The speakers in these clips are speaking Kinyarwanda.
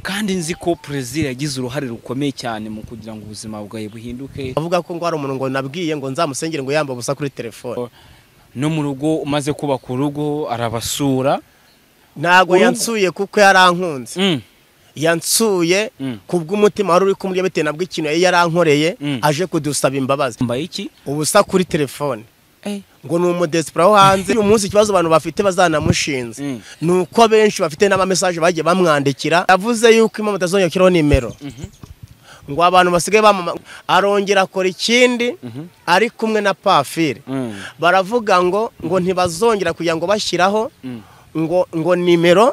kandi nzi ko Brezil yagize uruhare rukomeye cyane mu kugira ngo ubuzima bwawe buhinduke. Avuga ko ngo hari umuntu ngo nabwiye ngo nzamusengere ngo yamba busa kuri telefone. No mu rugo umaze kuba ku rugo arabasura. Ntago yansuye kuko yarankunze. Yansuye kubw'umutima wari uri kumurya bite nabwo ikintu yarankoreye aje kudusaba imbabazi. Mbaye iki? Ubusa kuri telefone. Ngo numudespera ho hanze uyu munsi ikibazo abantu bafite bazanamushinze nuko benshi bafite n'ama message bagiye bamwandikira yavuze yuko imama tazongera nimero ngo abantu basigaye arongera akora ikindi ari kumwe na Pafire baravuga ngo ntibazongera kugira ngo bashyiraho ngo nimero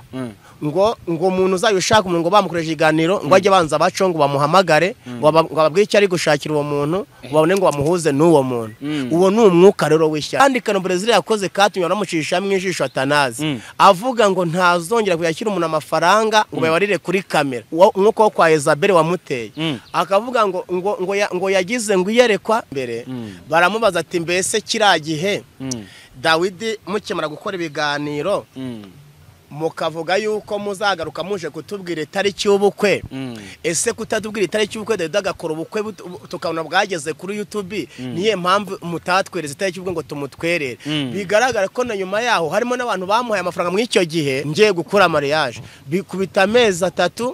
ngo umuntu uzayushaka umuntu ngo bamukoresha iganiro ngo ajye banza baco ngo bamuhamagare ngo bababwire icyo ari gushakira uwo muntu babone ngo bamuhuze n'uwo muntu uwo ni umwuka rero w'ishyaka kandi kano Brezil yakoze katumye baramucisha mu ijisho atanazi avuga ngo ntazongera kuyashyira umuntu amafaranga ngo babarire kuri kamera umwuka wo kwa Isabelle wamuteye akavuga ngo yagize ngo iyerekwa mbere baramubaza ati mbese kiragihe Dawidi mukemara gukora ibiganiro mukavuga yuko muzagaruka muje kutubwira itariki y'ubukwe ese kutadubwira itariki y'ubukwe Dawidi agakora ubukwe tukabona bwageze kuri YouTube niye mpamvu mutatwereza itariki y'ubukwe ngo tumutwerere bigaragara ko na nyuma yaho harimo n'abantu bamuhaye amafaranga mu icyo gihe ngiye gukora mariage bikubita amezi 3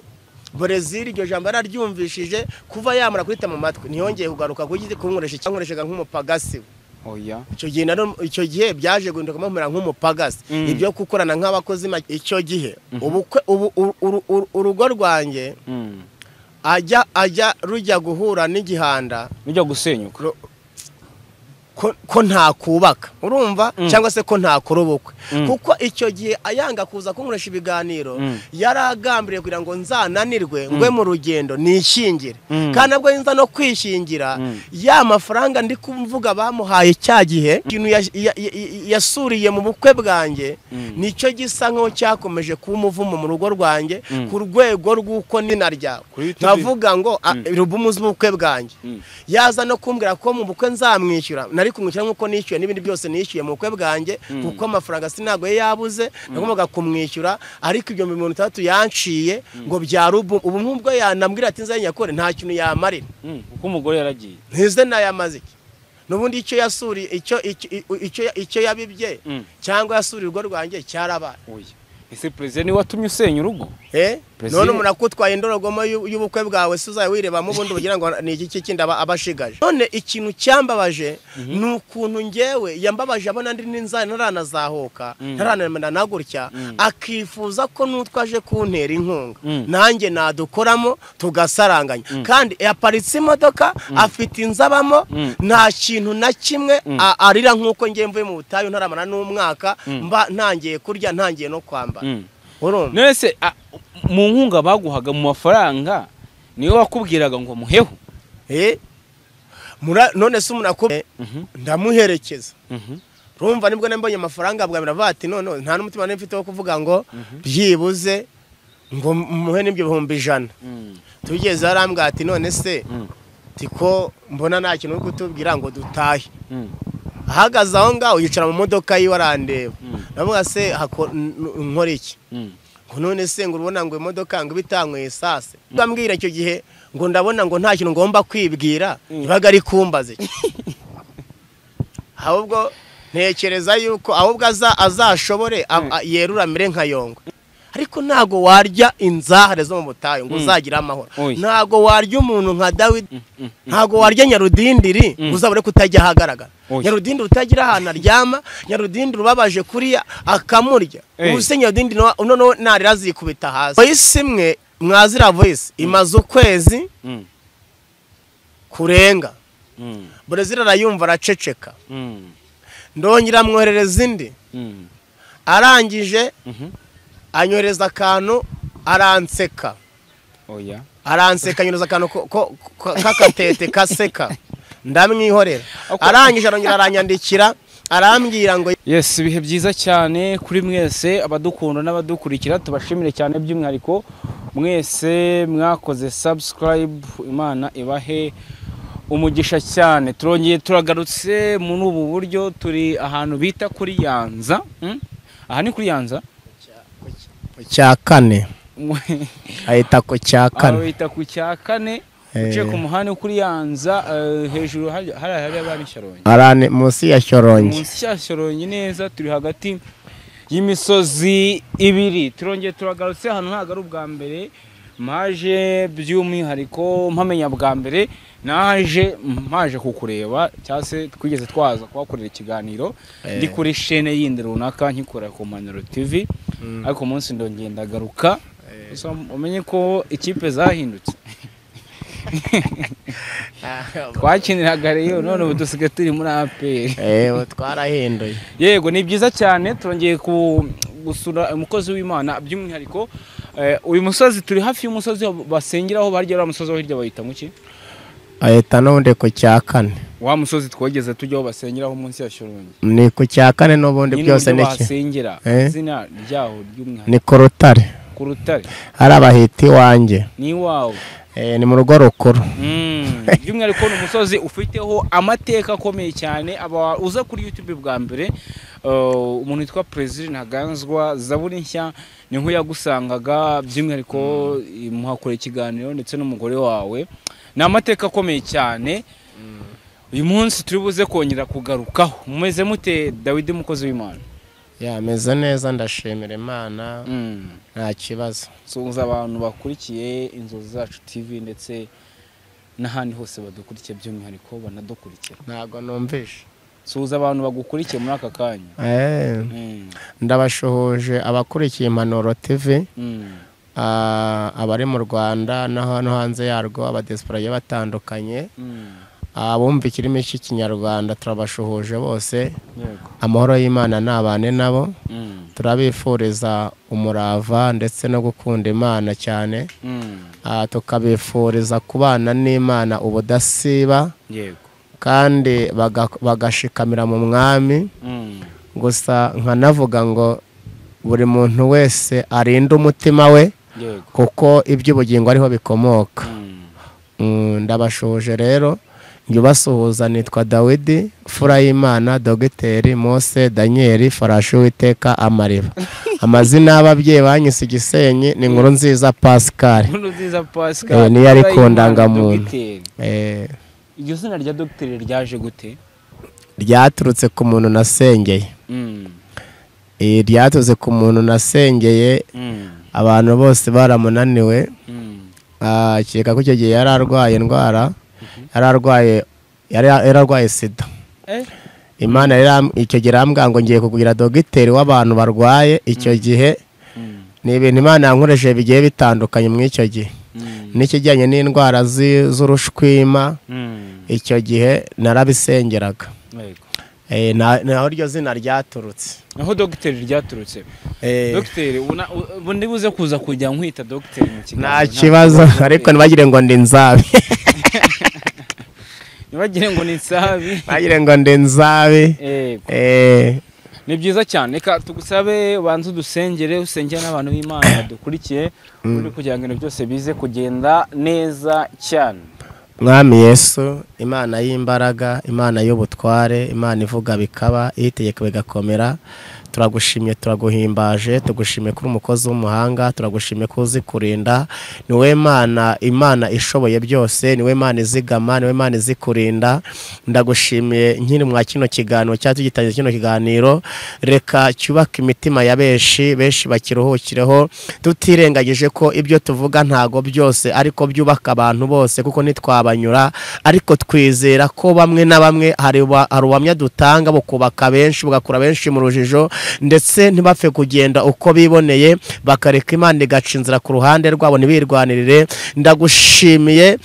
Brezil iryo jambo araryumvishije kuva yamara kwita mu matwi ntiyongeye kugaruka kunkoresha nk'umupagasi. Oya icyo gihe byaje guhinduka mumera nk'umupagasi ibyo kukorana nk'abakozi icyo gihe ubukwe urugo rwanjye ajya rujya guhura n'igihanda rujya gusenyuka ko nta kubaka urumva cyangwa se ko nta korobokwe kuko icyo gihe ayanga kuza kunkoresha ibiganiro yaragambiriye kugira ngo nzananirwe ngwe mu rugendo nishingire kandi nabwo nza no kwishingira ya mafaranga ndi kumvuga bamuhaye cya gihe ikintu yasuriye mu bukwe bwanjye nicyo gisa nko cyakomeje kuba umuvumo mu rugo rwanjye ku rwego rw'uko ninaryawe nkavuga ngo rubumuze ubukwe bwanjye yaza no kumbwira ko mu bukwe nzamwishyura nari kumwishyura nkuko nishyuye n'ibindi byose nishyuye mu bukwe bwanjye kuko amafaranga sinago yabuze nagombaga kumwishyura ariko ibyo 300 yanciye ngo bya ubu nk'ubwo yanambwira ati nzanyakore nta kintu yamarira kuko umugore yaragiye ntize nayamaze iki nubundi icyo yasuri icyo yabibye cyangwa yasuri urugo rwanjye cyarabaye. Ese Brezil ni watumye usenya urugo none murakutwaye indorogomo y'ubukwe bwawe suzaye wirebamo ubundi bugira ngo ni iki kindi abashigaje none ikintu cyambabaje nukuntu ngewe yambabaje abona ndi n'inzana naranazahoka ntaranamena nagurya akifuza ko nutwaje kuntera inkunga nanjye nadukoramo tugasaranganya kandi yaparitse imodoka afite inzabamo nta kintu na kimwe arira nkuko ngiye mvuye mu butayu ntaramana n'umwaka mba ntangiye kurya ntangiye no kwamba nese mu nkunga baguhaga mu mafaranga niyo wakubwiraga ngo muheho none se umuntu ndamuherekeza rumva nibwo nambonye amafaranga bwabira bati none nta n'umutima n'imfite wo kuvuga ngo byibuze ngo muhe n'ibyo 100 tugeze arambwa ati none se tiko mbona nta kintu cyo kutubwira ngo dutahe ahagaze aho ngaho yicara mu modoka yiwe arandeba navuga se nkora iki none se ngo urubona ngo imodoka ngo bitankweye sase bambwira icyo gihe ngo ndabona ngo nta kintu ngomba kwibwira ibaga ari kumbaze ahubwo ntekereza yuko ahubwo azashobore yerura mire nka yongo ariko ntago warya inzahare zo mu butayu ngo uzagira amahoro ntago warya umuntu nka Dawidi ntago warya nyarudindiri uzabure kutajya hagaragara nyarudindiri utagira ahantu aryama nyarudindiri ubabaje kuriya akamurya ubuse nyarudindiri none narira zikubita hasi voice imwe mwazira voice imaze ukwezi kurenga Brezil arayumva araceceka ndongera mwoherereza indi arangije anyoreza akantu aranseka aranseka nyoroza akantu kakatete kaseka ndamwihorera arangije arongera aranyandikira arambwira ngo yes ibihe byiza cyane kuri mwese abadukunda n'abadukurikira tubashimire cyane by'umwihariko mwese mwakoze subscribe Imana ibahe umugisha cyane turongeye turagarutse muri ubu buryo turi ahantu bita kuri Yanza aha ni kuri Yanza cya kane ahita ku cya kane ahita ku cya kane uciye ku muhanda kuri yanza hejuru hari abana Shyorongi arane munsi ya Shyorongi neza turi hagati y'imisozi ibiri turongeye turagarutse hano ntago ari ubwa mbere maje by'umwihariko mpamenya bwa mbere maje kukureba cyangwa se twigeze twaza kubakorera ikiganiro ndi kuri chaîne yindi runaka nkikora ku Manero TV ariko umunsi ndongeye ndagaruka umenye ko ikipe zahindutse twakiniraga rero none ubu dusigaye turi muri APR twarahinduye yego ni byiza cyane turongeye gusura umukozi w'Imana by'umwihariko uyu musozi turi hafi y'umusozi basengeraho barya umusozi hirya bayita muki ahita n'ubundi ku cya kane wa musozi twogeze tujyaho basengeraho munsi ya Shyorongi ni ku cya kane n'ubundi byose niki basengera izina ryaho ry'umwihariko ni ku rutare hari abahita iwanjye ni wawe ni mu rugo rukuru by'umwihariko ni umusozi ufiteho amateka akomeye cyane aba uza kuri YouTube bwa mbere umuntu witwa President Ntaganzwa Zaburi nshya ni nko yagusangaga by'umwihariko muhakora ikiganiro ndetse n'umugore wawe ni amateka akomeye cyane uyu munsi turi buze kongera kugarukaho mumeze mute Dawidi mukozi w'Imana meze neza ndashimira Imana nta kibazo suhuza abantu bakurikiye Inzozi Zacu TV ndetse n'ahandi hose badukurikiye by'umwihariko banadukurikira ntago numvishe suhuza abantu bagukurikiye muri aka kanya ndabashohoje abakurikiye Impanuro TV abari mu Rwanda no hanze yarwo abadiaspora batandukanye abumva ikirimi cy'ikinyarwanda turabashohoje bose amahoro y'Imana nabane nabo turabifuriza umurava ndetse no gukunda Imana cyane tukabifuriza kubana n'Imana ubudasiba kandi bagashikamira mu mwami gusa nkanavuga ngo buri muntu wese arinde umutima we kuko iby'ubugingo ariho bikomoka ndabashoje rero Basuhuza nitwa Dawidi fura y'Imana Dogiteri Mose Daniel Farashi witeka amariba amazina y'ababyeyi banyise Gisenyi ni Nkurunziza Pascal ni yari kondanga muntu iryo zina rya Dogiteri ryaje gute ryaturutse ku muntu nasengeye ryaturutse ku muntu nasengeye abantu bose baramunaniwe keka ko icyo gihe yari arwaye indwara yararwaye sida Imana icyo gihe arambwira ngo ngiye kugira dogiteri w'abantu barwaye icyo gihe ni ibintu Imana yankoresheje bigiye bitandukanye mu icyo gihe n'ikijyanye n'indwara z'urushwima icyo gihe narabisengeraga naho iryo zina ryaturutse naho Dogiteri ryaturutse Dogiteri ubundi buze kuza kujya nkwita Dogiteri mu kiganiro nta kibazo ariko ntibagire ngo ndi nzabi ntibagire ngo ni nsabi bagire ngo ndi nzabi ni byiza cyane reka tugusabe ubanze udusengere usengera n'abantu b'Imana badukurikiye kugira ngo ibintu byose bize kugenda neza cyane Mwami Yesu Imana y'imbaraga Imana y'ubutware Imana ivuga bikaba itegeka bigakomera turagushimye turaguhimbaje tugushimye kuri umukozi w'umuhanga turagushimye ko uzi kurinda niwe Imana ishoboye byose niwe Imana izigama niwe Imana izi kurinda ndagushimiye nkiri mwa kino kiganiro cyatugitangiye kino kiganiro reka cyubaka imitima ya benshi bakiruhukireho tutirengagije ko ibyo tuvuga ntago byose ariko byubaka abantu bose kuko nitwabanyura ariko twizera ko bamwe na bamwe hari ubuhamya dutanga bukubaka benshi bugakura benshi mu rujijo ndetse ntibapfe kugenda uko biboneye bakareka Imana igaca inzira ku ruhande rwabo ntibirwanirire ndagushimiye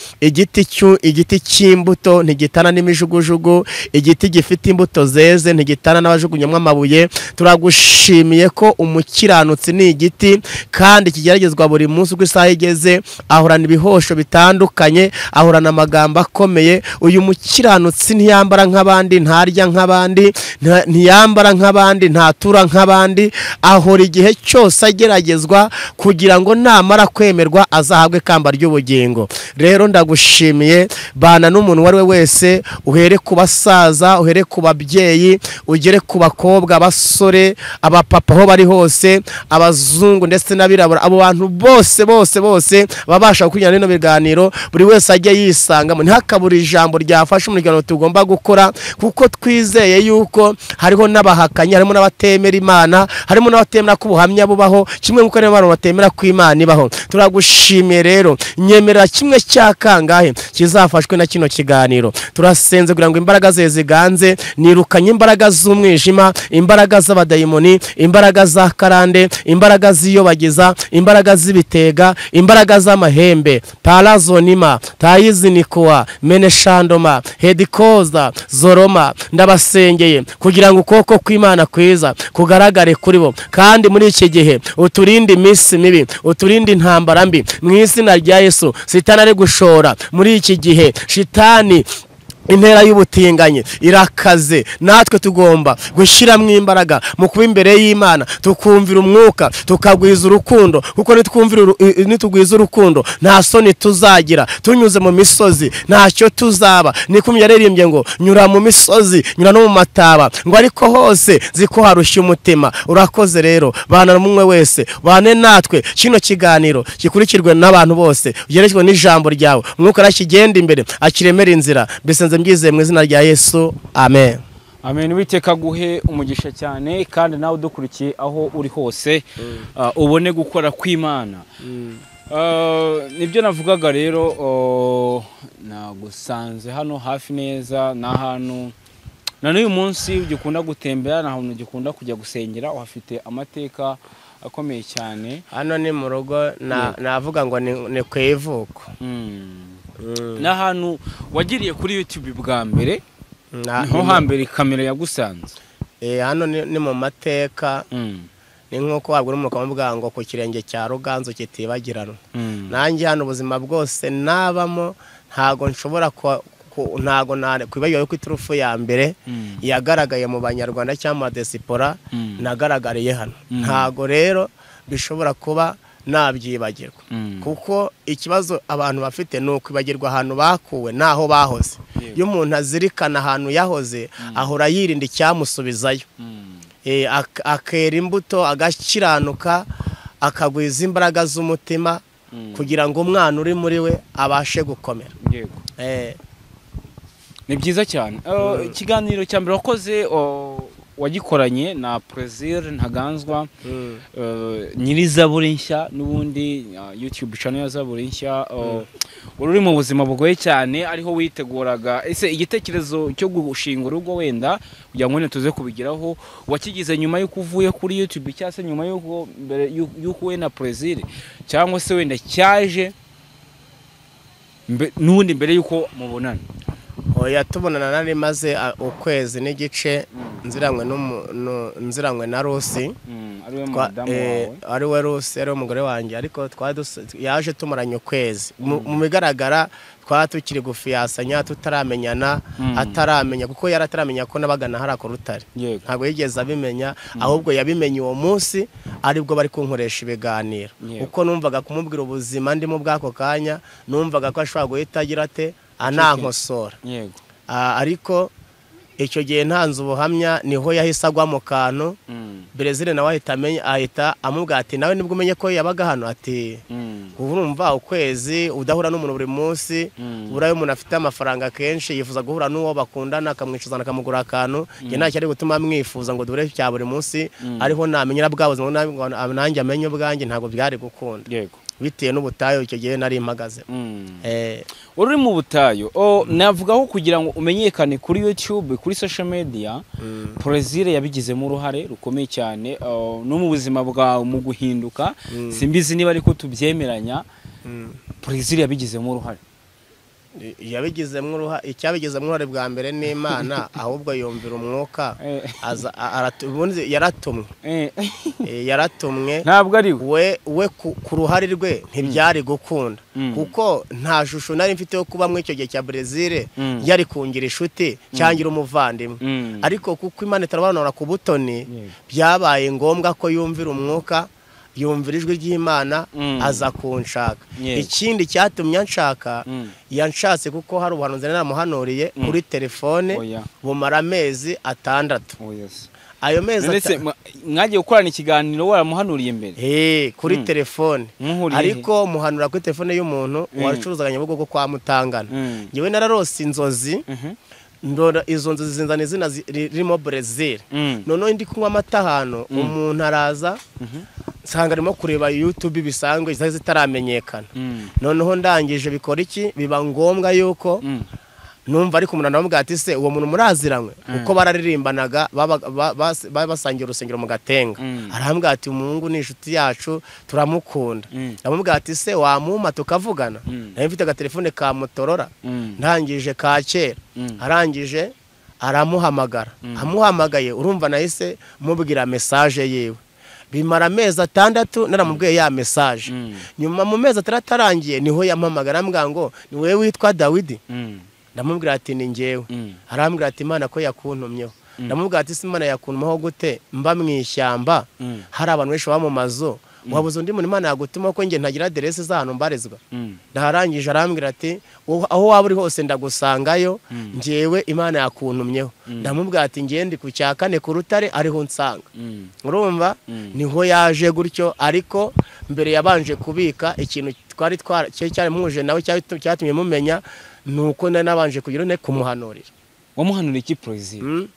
igiti cy'imbuto ntigitana n'imijugujugu igiti gifite imbuto zeze ntigitana n'abajugunyamwe amabuye turagushimiye ko umukiranutsi ni igiti kandi kigeragezwa buri munsi uko isaha igeze ahorana ibihosho bitandukanye ahorana amagambo akomeye uyu mukiranutsi ntiyambara nk'abandi ntarya nk'abandi ntiyambara nk'abandi nta adatura nk'abandi, ahora igihe cyose ageragezwa kugira ngo namara kwemerwa azahabwe ikamba ry'ubugingo. Rero ndagushimiye, bana n'umuntu uwo ari we wese, uhere ku basaza, uhere ku babyeyi, ugere ku bakobwa, abasore, abapapa aho bari hose, abazungu ndetse n'abirabura, abo bantu bose babasha gukurikirana bino biganiro, buri wese ajya yisangamo, ntihakabure ijambo ryafasha umuryango tugomba gukora, kuko twizeye yuko hariho n'abahakanyi, harimo n'abatemera Imana, harimo n'abatemera ko ubuhamya bubaho, kimwe nk'uko n'abantu batemera ko Imana ibaho. Turagushimiye rero, nyemera kimwe cya kangahe kizafashwe na kino kiganiro. Turasenze kugira ngo imbaraga ze ziganze, nirukanye imbaraga z'umwijima, imbaraga z'abadayimoni, imbaraga za karande, imbaraga z'iyobagiza, imbaraga z'ibitega, imbaraga z'amahembe, parazonima, tayizinikuwa, meneshandoma, hedikoza, zoroma. Ndabasengeye kugira ngo ukuboko kw'Imana kwiza kugaragare kuri bo, kandi muri iki gihe uturinde iminsi mibi, uturinde intambara mbi mu izina rya Yesu. Sitani ari gushora muri iki gihe, shitani intera y'ubutinganyi irakaze, natwe tugomba gushyiramo imbaraga mu kuba imbere y'Imana, tukumvira umwuka, tukagwiza urukundo, kuko nitugwiza urukundo nta soni tuzagira. Tunyuze mu misozi ntacyo tuzaba, niko yaririmbye ngo nyura mu misozi, nyura no mu mataba, ngo ariko hose ziko harushya umutima. Urakoze rero, bana n'umwe wese, bane natwe kino kiganiro gikurikirwe n'abantu bose, ugerekwe n'ijambo ryawe, umwuka arakigenda imbere, akiremera inzira. Bisenze mbyize mu izina rya Yesu, amen. Amen. Witeka guhe umugisha cyane, kandi nawe udukurikiye aho uri hose ubone gukora kw'Imana. Nibyo navugaga rero, nagusanze hano hafi neza n'ahantu na n'uyu munsi ugikunda gutembera, n'ahantu ugikunda kujya gusengera, uhafite amateka akomeye cyane. Hano ni mu rugo, navuga ngo ni ku ivuko. N'ahantu wagiriye kuri YouTube bwa mbere, niho hambere kamera yagusanze. Hano ni mu mateka, ni nk'uko wabwira umuntu ukamubwira ngo ku kirenge cya Ruganzu kitibagirana. Nanjye hano ubuzima bwose nabamo ntago nshobora kwibagiwe ko iturufu ya mbere yagaragaye mu banyarwanda cyangwa desipora nagaragariye hano. Ntago rero bishobora kuba nabyibagirwa, kuko ikibazo abantu bafite ni ukwibagirwa ahantu bakuwe naho bahoze. Iyo umuntu azirikana ahantu yahoze, ahora yirinda icyamusubizayo, akera imbuto, agakiranuka, akagwiza imbaraga z'umutima, kugira ngo umwana uri muri we abashe gukomera. Ni byiza cyane. Ikiganiro cya mbere wakoze wagikoranye na Plaisir Ntaganzwa, nyiri Zaburi nshya, n'ubundi YouTube channel ya Zaburi nshya. Uri mu buzima bugoye cyane, ariho witeguraga. Ese igitekerezo cyo gushinga urugo wenda kugira ngo tuze kubigiraho, wakigize nyuma y'uko uvuye kuri YouTube, cyangwa se nyuma y'uko mbere y'uko we na Plaisir, cyangwa se wenda cyaje n'ubundi mbere y'uko mubonana? Oya, tubonana nari maze ukwezi n'igice nziranywe na Rusi, ari we Rusi, ari umugore wanjye, ariko yaje tumaranye ukwezi. Mu bigaragara twaba tukiri gufiyasanya, tutaramenyana, ataramenya, kuko yarataramenya ko nabagana hari ako Rutare. Ntabwo yigeze abimenya, ahubwo yabimenye uwo munsi aribwo bari kunkoresha ibiganiro, kuko numvaga kumubwira ubuzima ndimo bwako kanya, numvaga ko ashobora guhita agira ate anankosora. Ariko icyo gihe ntanze ubuhamya, niho yahise agwa mu kantu. Brezil nawe ahita amubwira ati nawe nibwo umenye ko yabaga hano, ati urumva ukwezi udahura n'umuntu buri munsi, burayo umuntu afite amafaranga kenshi yifuza guhura n'uwo bakundana, akamwicuzana, akamugura akantu. Njye ntacyo ari gutuma mwifuza ngo dure cya buri munsi, ariho namenyera bwa buzima nanjye amenye ubwanjye, ntabwo byari gukunda bitewe n'ubutayo icyo gihe nari impagaze. Uri mu butayo, navugaho kugira ngo umenyekane kuri YouTube, kuri social media. Plaisir yabigizemo uruhare rukomeye cyane, no mu buzima bwawe mu guhinduka. Simbizi niba ariko tubyemeranya, Plaisir yabigizemo uruhare. icyabigizemo uruhare bwa mbere n'Imana ahubwo yumvira umwuka yaratumwe yaratumwe ntabwo ari we ku ruhare rwe ntibyari gukunda kuko nta shusho nari mfite yo kuba mu icyo gihe cya Brazil yari kungira inshuti cyangira umuvandimwe ariko kuko Imana itarabanura ku butoni byabaye ngombwa ko yumvira umwuka yumvira ijwi ry'Imana aza kunshaka. Ikindi cyatumye nshaka yanshatse kuko hari ubuhanuzi naramuhanuriye kuri telefone bumara amezi 6. Ayo mezi mwagiye gukorana ikiganiro waramuhanuriye mbere kuri telefone ariko muhanura kuri telefone y'umuntu wacuruzaga Nyabugogo kwa Mutangana. Nyewe nararose inzozi ndora izo nzozi zinzana izina ririmo Brazil. Noneho ndi kunywa amata hano umuntu araza nsanga arimo kureba YouTube bisanzwe zitaramenyekana. Noneho ndangije bikora iki biba ngombwa yuko numva ariko umuntu anamubwira ati se uwo muntu muraziranywe uko bararirimbanaga basangiye urusengero mu Gatenga. Arambwira ati umuhungu ni inshuti yacu turamukunda. Ndamubwira ati se wamuma tukavugana. Nayo mfite agatelefone ka Motorola ndangije ka kera. Arangije aramuhamagara. Amuhamagaye urumva nahise mubwira message yewe. Bimara amezi 6 naramubwiye ya message. Nyuma mu mezi 3 arangiye niho yampamagara ambwira ngo ni wewe witwa Dawidi. Ndamubwira ati ni njyewe. Arambwira ati Imana ko yakuntumyeho. Ndamubwira ati Imana yakuntumaho gute mba mwishyamba hari abantu benshi ba mu mazo wabuze undi muntu Imana yagutuma ko nge ntagira adresse z'ahantu mbarizwa. Ndarangije arambwira ati aho waba uri hose ndagusangayo njyewe Imana yakuntumyeho. Ndamubwira ati ngende ku cyakane ku rutare ariho nsanga. Urumva niho yaje gutyo ariko mbere yabanje kubika ikintu twari cyari muje nawe cyatumye mumenya nuko nabanje kugira ne kumuhanurira. Wamuhanurira iki Brazil?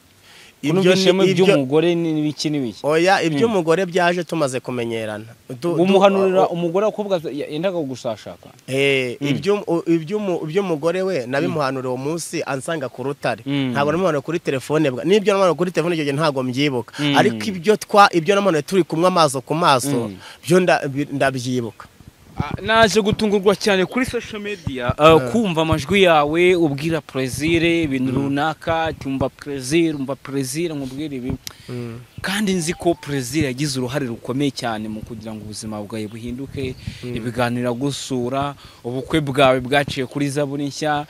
Iby'umugore n'ibiki n'ibiki? Oya iby'umugore byaje tumaze kumenyerana. Umuhanurira umugore akobwa yendaga gusashaka. Iby'umugore we nabimuhanurira uwo munsi ansanga ku rutare. Ntabwo namuhanura kuri telefone bwa. Nibyo namuhanura kuri telefone cyo ntabwo mbyibuka. Ariko ibyo namuhanura turi kumwe amaso ku maso byo ndabyibuka. Naje gutungurwa cyane kuri social media kumva amajwi yawe ubwira Brazil ibintu runaka tumba Brazil nkubwira ibi kandi nzi ko Brazil yagize uruhare rukomeye cyane mu kugira ngo ubuzima bwawe buhinduke ibiganira gusura ubukwe bwawe bwaciye kuri zaburi nshya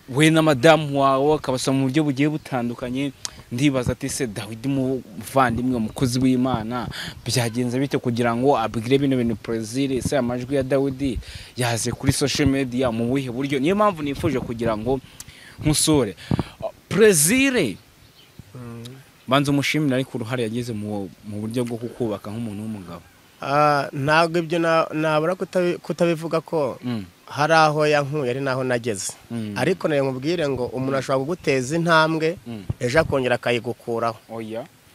we na madamu wawe akabasa mu buryo bugiye butandukanye. Ndibaza ati se Dawidi muvandimwe umukozi w'Imana byagenze bite kugira ngo abwire bino bintu Brazil se amajwi ya Dawidi yaze kuri social media mu buhe buryo? Niyo mpamvu nifuje kugira ngo nkusore Brazil banza umushimira ariko uruhare yageze mu buryo bwo kukubaka nk'umuntu w'umugabo. Ntabwo ibyo nabura kutabivuga ko hari aho yankuye ari naho nageze ariko nayo nkubwire ngo umuntu ashobora kuguteza intambwe ejo akongera akayigukuraho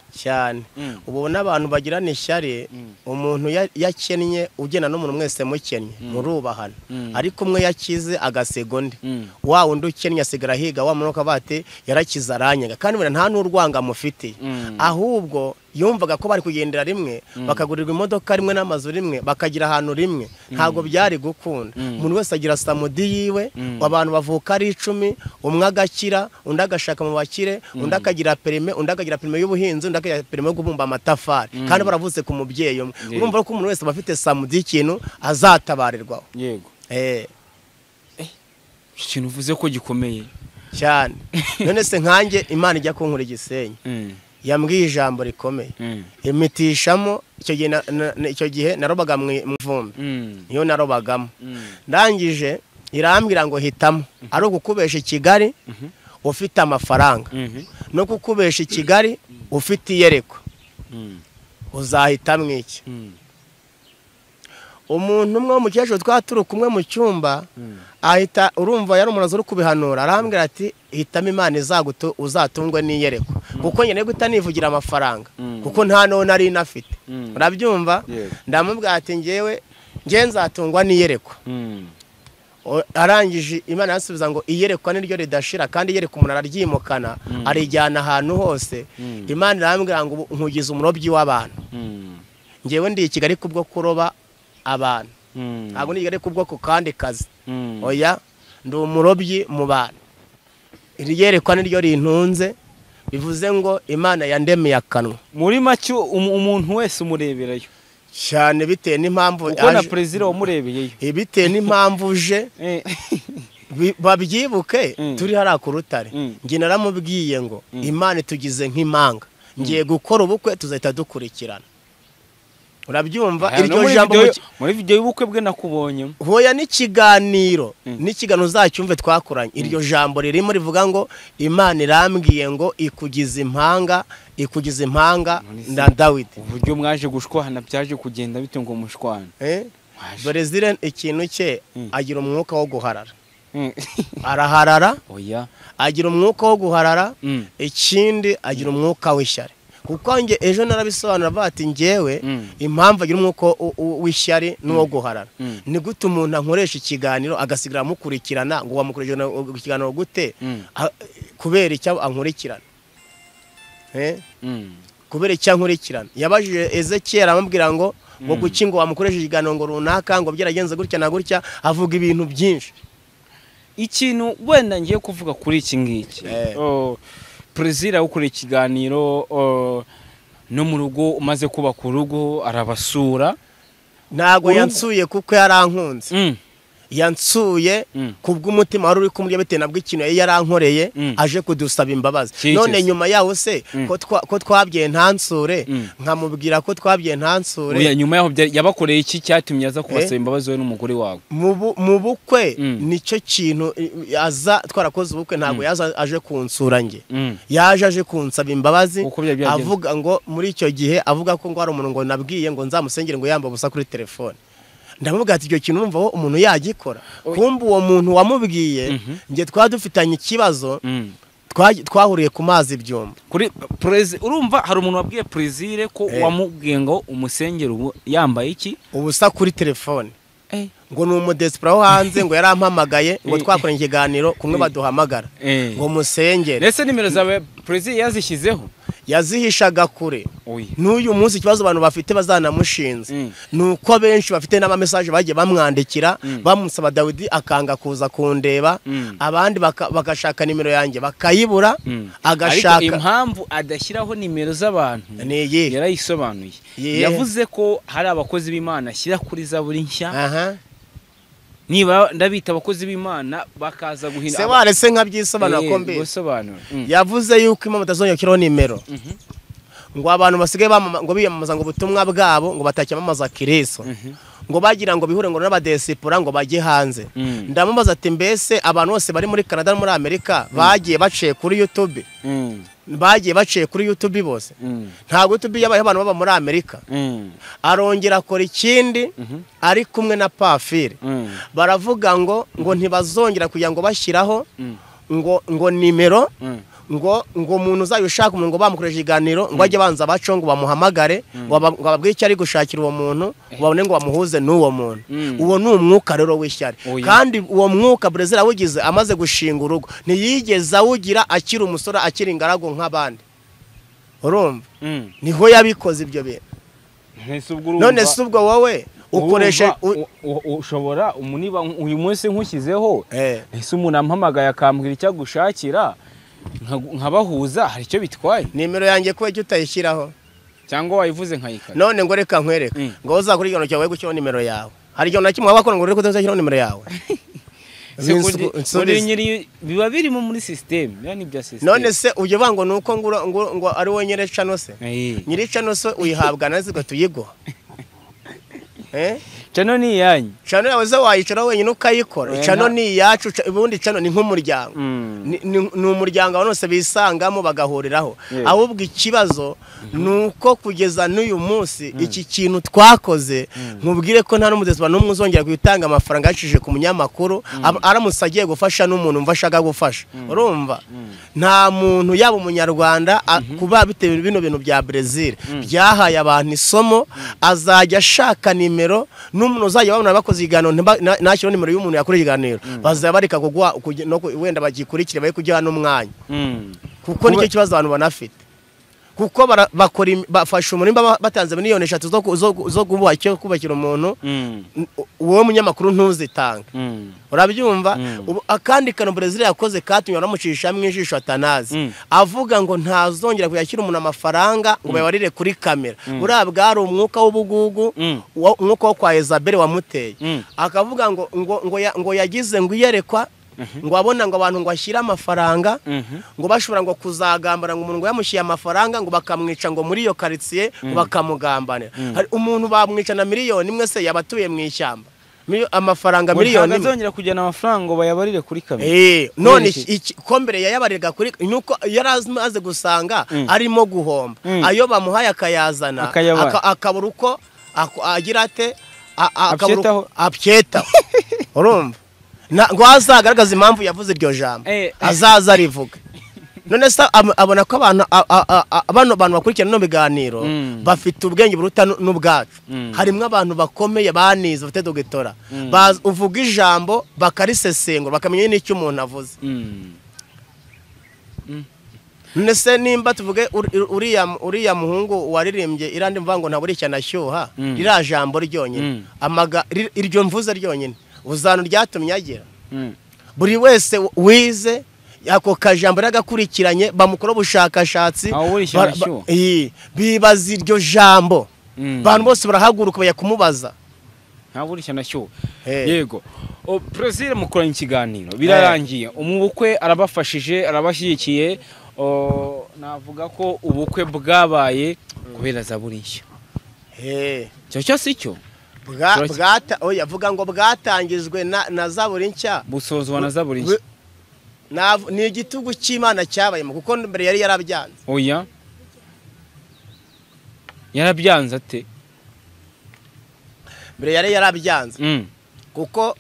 cyane. Ubu n'abantu bagirana ishyari umuntu yakennye ugena n'umuntu mwese mukennye murubahana ariko umwe yakize agasego undi wa wundi ukennye asigara higa wa munuka bate yarakiza aranyaga kandi nta n'urwanga mufite ahubwo yumvaga ko bari kugendera rimwe bakagurirwa imodoka rimwe n'amazu rimwe bakagira ahantu rimwe ntago byari gukunda. Umuntu wese agira samudi yiwe abantu bavuka ari 10 umwe agakira undi agashaka mu bakire undi akagira perime undi akagira perime y'ubuhinzi undi akagira perime yo kubumba amatafari kandi baravuze ku mubyeyi umwe. Urumva ko umuntu wese bafite samudi ikintu azatabarirwaho. Yego ikintu uvuze ko gikomeye cyane. None se nkanjye Imana ijya kunkura Gisenyi yambwiye ijambo rikomeye imitishamo icyo gihe narobaga mu mvumbi niyo narobagamo ndangije irambwira ngo hitamo ari ukukubesha i Kigali ufite amafaranga no kukubesha i Kigali ufite iyerekwa uzahitamo iki? Umuntu umwe wo mu cyesho twaturu kumwe mu cyumba ahita urumva yari umunazo uri kubihanura arambwira ati hitamo Imana izaguto uzatungwe n'iyerekwa kuko nyene gutanivugira amafaranga kuko nta none ari nafite. Urabyumva? Ndamubwira ati ngewe nzatungwa n'iyerekwa. Arangije Imana yasubiza ngo iyerekwa niryo ridashira kandi iyerekwa umuntu araryimukana arijyana ahantu hose. Imana irambwira ngo nkugize umurobyi w'abantu. Ngewe ndi i Kigali kubwo kuroba abantu ntabwo nigere kubwo ku kandi kazi oya ndi umurobyi mu bantu. Iri yerekwa niryo rintunze, bivuze ngo Imana yandemeye akanwa. Muri make umuntu wese umureberayo cyane bitewe n'impamvu uko na president wamurebeyeyo. Bitewe n'impamvu uje babyibuke turi hari akurutare. Nge naramubwiye ngo Imana tugize nk'impanga, ngiye gukora ubukwe tuzahita dukurikirana. Urabyumva iryo jambo muri video y'ubukwe bwe nakubonye. Hoya n'ikiganiro uzacyumve twakoranye. Iryo jambo ririmo rivuga ngo Imana irambwiye ngo ikugize impanga nda Dawidi. Uburyo mwaje gushwana byaje kugenda bite ngo mushwana? President ikintu cye agira umwuka wo guharara. Araharara. Oya. Agira umwuka wo guharara. Ikindi agira umwuka w'ishyari. Kuko nge ejo narabisobanura bati ngewe impamvu agira umwuka w'ishyari n'uwo guharara. Ni gute umuntu ankoresha ikiganiro agasigara mukurikirana ngo wamukurikirana ikiganiro gute kubera icyo ankurikirana. Kubera icyo ankurikirana. Yabajije Ezekiel amubwira ngo kuki ngo wamukoresha ikiganiro ngo runaka ngo byaragenze gutya na gutya, avuga ibintu byinshi. Ikintu wenda ngiye kuvuga kuri iki ngiki. Prezida ukora ikiganiro no mu rugo umaze kuba ku rugo arabasura. Ntago yansuye kuko yarankunze. Yansuye kubw'umutima wari uri kumurya bitewe nabwo ikintu yarankoreye aje kudusaba imbabazi. None nyuma yaho se ko twabye ntansure nkamubwira ko twabye ntansure. Oya nyuma yaho yabakoreye iki cyatumye aza kubasaba imbabazi we n'umugore wawe? Mu bukwe nicyo kintu aza twarakoze ubukwe ntago yaza aje kunsura nge. Yaje aje kunsaba imbabazi avuga ngo muri icyo gihe avuga ko ngo ari umuntu ngo nabwiye ngo nzamusengere ngo yamba busa kuri telefone. Ndamuvuga ati icyo kintu urumva umuntu yagikora. Kumbe uwo muntu wamubwiye nge twadufitanye ikibazo twahuriye ku mazi byomba. Kuri urumva hari umuntu wabwiye Prezire ko wamubwiye ngo umusengere yambaye iki? Ubusa kuri telefone. Ngo ni umudesipura wo hanze ngo yarampamagaye ngo twakoranye ikiganiro kumwe baduhamagara ngo musengere. Ndetse nimero zawe Prezire yazishyizeho? Yazihishaga kure. N'uyu munsi ikibazo abantu bafite bazanamushinze nuko benshi bafite n'ama message bagiye bamwandikira bamusaba Dawidi akanga kuza kundeba, abandi bagashaka nimero yanjye bakayibura, agashaka. Ariko impamvu adashyiraho nimero z'abantu yarayisobanuye. Yavuze ko hari abakozi b'Imana ashyira kuri zaburi nshya. Niba ndabita abakozi b'Imana bakaza guhina. Se warese nkabyisobanura ko mbe. Yavuze yuko Imana itazongera nimero. Ngo abantu basigaye ngo biyamamaza ngo ubutumwa bwabo ngo batacyamamaza Kristo. Ngo bagira ngo bihure ngo n'abadesipura ngo bajye hanze. Ndamubaza ati mbese abantu bose bari muri Canada no muri Amerika bagiye baciye kuri YouTube. Bagiye baciye kuri YouTube bose. Ntago YouTube yabaye abantu baba muri Amerika. Arongera akora ikindi ari kumwe na Pafire. Baravuga ngo ntibazongera kugira ngo bashyiraho ngo nimero ngo umuntu ushaka umuntu ngo bamukoresha iganiro ngo ajye banza baco ngo bamuhamagare ngo bababwiye icyo ari gushakira uwo muntu babone ngo bamuhuze n'uwo muntu. Uwo ni umwuka rero w'ishyari. Kandi uwo mwuka Brezil awugize amaze gushinga urugo ntiyigeze awugira akiri umusore akiri ingaragu nk'abandi. Urumva niho yabikoze ibyo bintu. None se ubwo wowe ukoresha ushobora niba uyu munsi nkushyizeho ese umuntu ampamagaye akambwira icyo gushakira nkabahuza haricyo bitwaye? Nimero yanjye ko icyo utayishyiraho cyangwa wayivuze nkayikara. None ngo reka nkwereke ngo uzakuri igano cyawe gushyiraho nimero yawe. Hari igihe nakimwe wabakora ngo reka uzashyiraho nimero yawe. Biba birimo muri system yani bya system. None se uje bango nuko ngo ari wowe nyere channel se nyiri channel se uyihabwa nazigo tuyigoha. Chano ni yanyu. Chano yawe zo wayicara wenyine ukayikora. Chano ni yacu ubundi chano ni nk'umuryango. Ni umuryango abanose bisangamo bagahuriraho. Ahubwo ikibazo nuko kugeza n'uyu munsi iki kintu twakoze nkubwire ko nta n'umudesba n'umwe uzongera gutanga amafaranga yacishije ku munyamakuru aramusagiye gufasha n'umuntu mvashaga gufasha. Urumva nta muntu yaba umunyarwanda kuba bitewe bino bintu bya Brezil byahaye abantu isomo azajya ashaka nimero n'umuntu uzajya babona bakoze igano nakiro nimero y'umuntu yakoreje iganiro bazaba barika kugwa no wenda bagikurikire baye kujya n'umwanya kuko nicyo kibazo abantu banafite kuko bafashe umurimba batanze miliyoni 3 zo kubakira umuntu uwo munyamakuru ntuzitanga urabyumva akandi kano Brezil yakoze katumye baramucisha mwijisho atanazi avuga ngo ntazongera kuyakira umuntu amafaranga ngo babarire kuri kamera burabwa ari umwuka w'ubugugu umwuka wo kwa Isabelle wamuteye akavuga ngo yagize ngo iyerekwa ngo abona ngo abantu ngo ashyira amafaranga ngo bashobora ngo kuzagambana ngo umuntu ngo yamushiye amafaranga ngo bakamwica ngo muri iyo quartier ngo bakamugambanira hari umuntu bamwica na miliyoni imwe se yabatuye mu ishyamba amafaranga miliyoni azongera kujyana amafaranga ngo bayabarire kuri kamera none ko mbere yayabariraga kuri nuko yarazi gusanga arimo guhomba ayo bamuhaye akayazana akabura uko agira ate apyeta urumva ngo azagaragaza impamvu yavuze iryo jambo azaza rivuga none se abona ko abantu bakurikirana no biganiro bafite ubwenge buruta n'ubwacu harimo abantu bakomeye banize bafite dogtora uvuga ijambo bakarisesengura bakamenya n'icyo umuntu avuze none se nimba tuvuge uriya muhungu waririmbye irandi mvango ntabwo uri cyane ashyuha rira jambo ryonyine iryo mvuze ryonyine uzana ryatumye agira buri wese wize yako kajambo ragakurikiranye bamukora ubushakashatsi bibaza iryo jambo bantu bose barahaguruka bayakumubaza ntaburi cyane ashyuha yego Brazil mukoranye ikiganiro birarangiye umubukwe arabafashije arabashyigikiye navuga ko ubukwe bwabaye kubera zaburi nshya cyo si cyo yavuga ngo bwatangizwe na zaburi nshya busozwa na zaburi nshya ni igitugu cy'Imana cyabayemo kuko mbere yari yarabyanze oya yarabyanze ate mbere yari yarabyanze kuko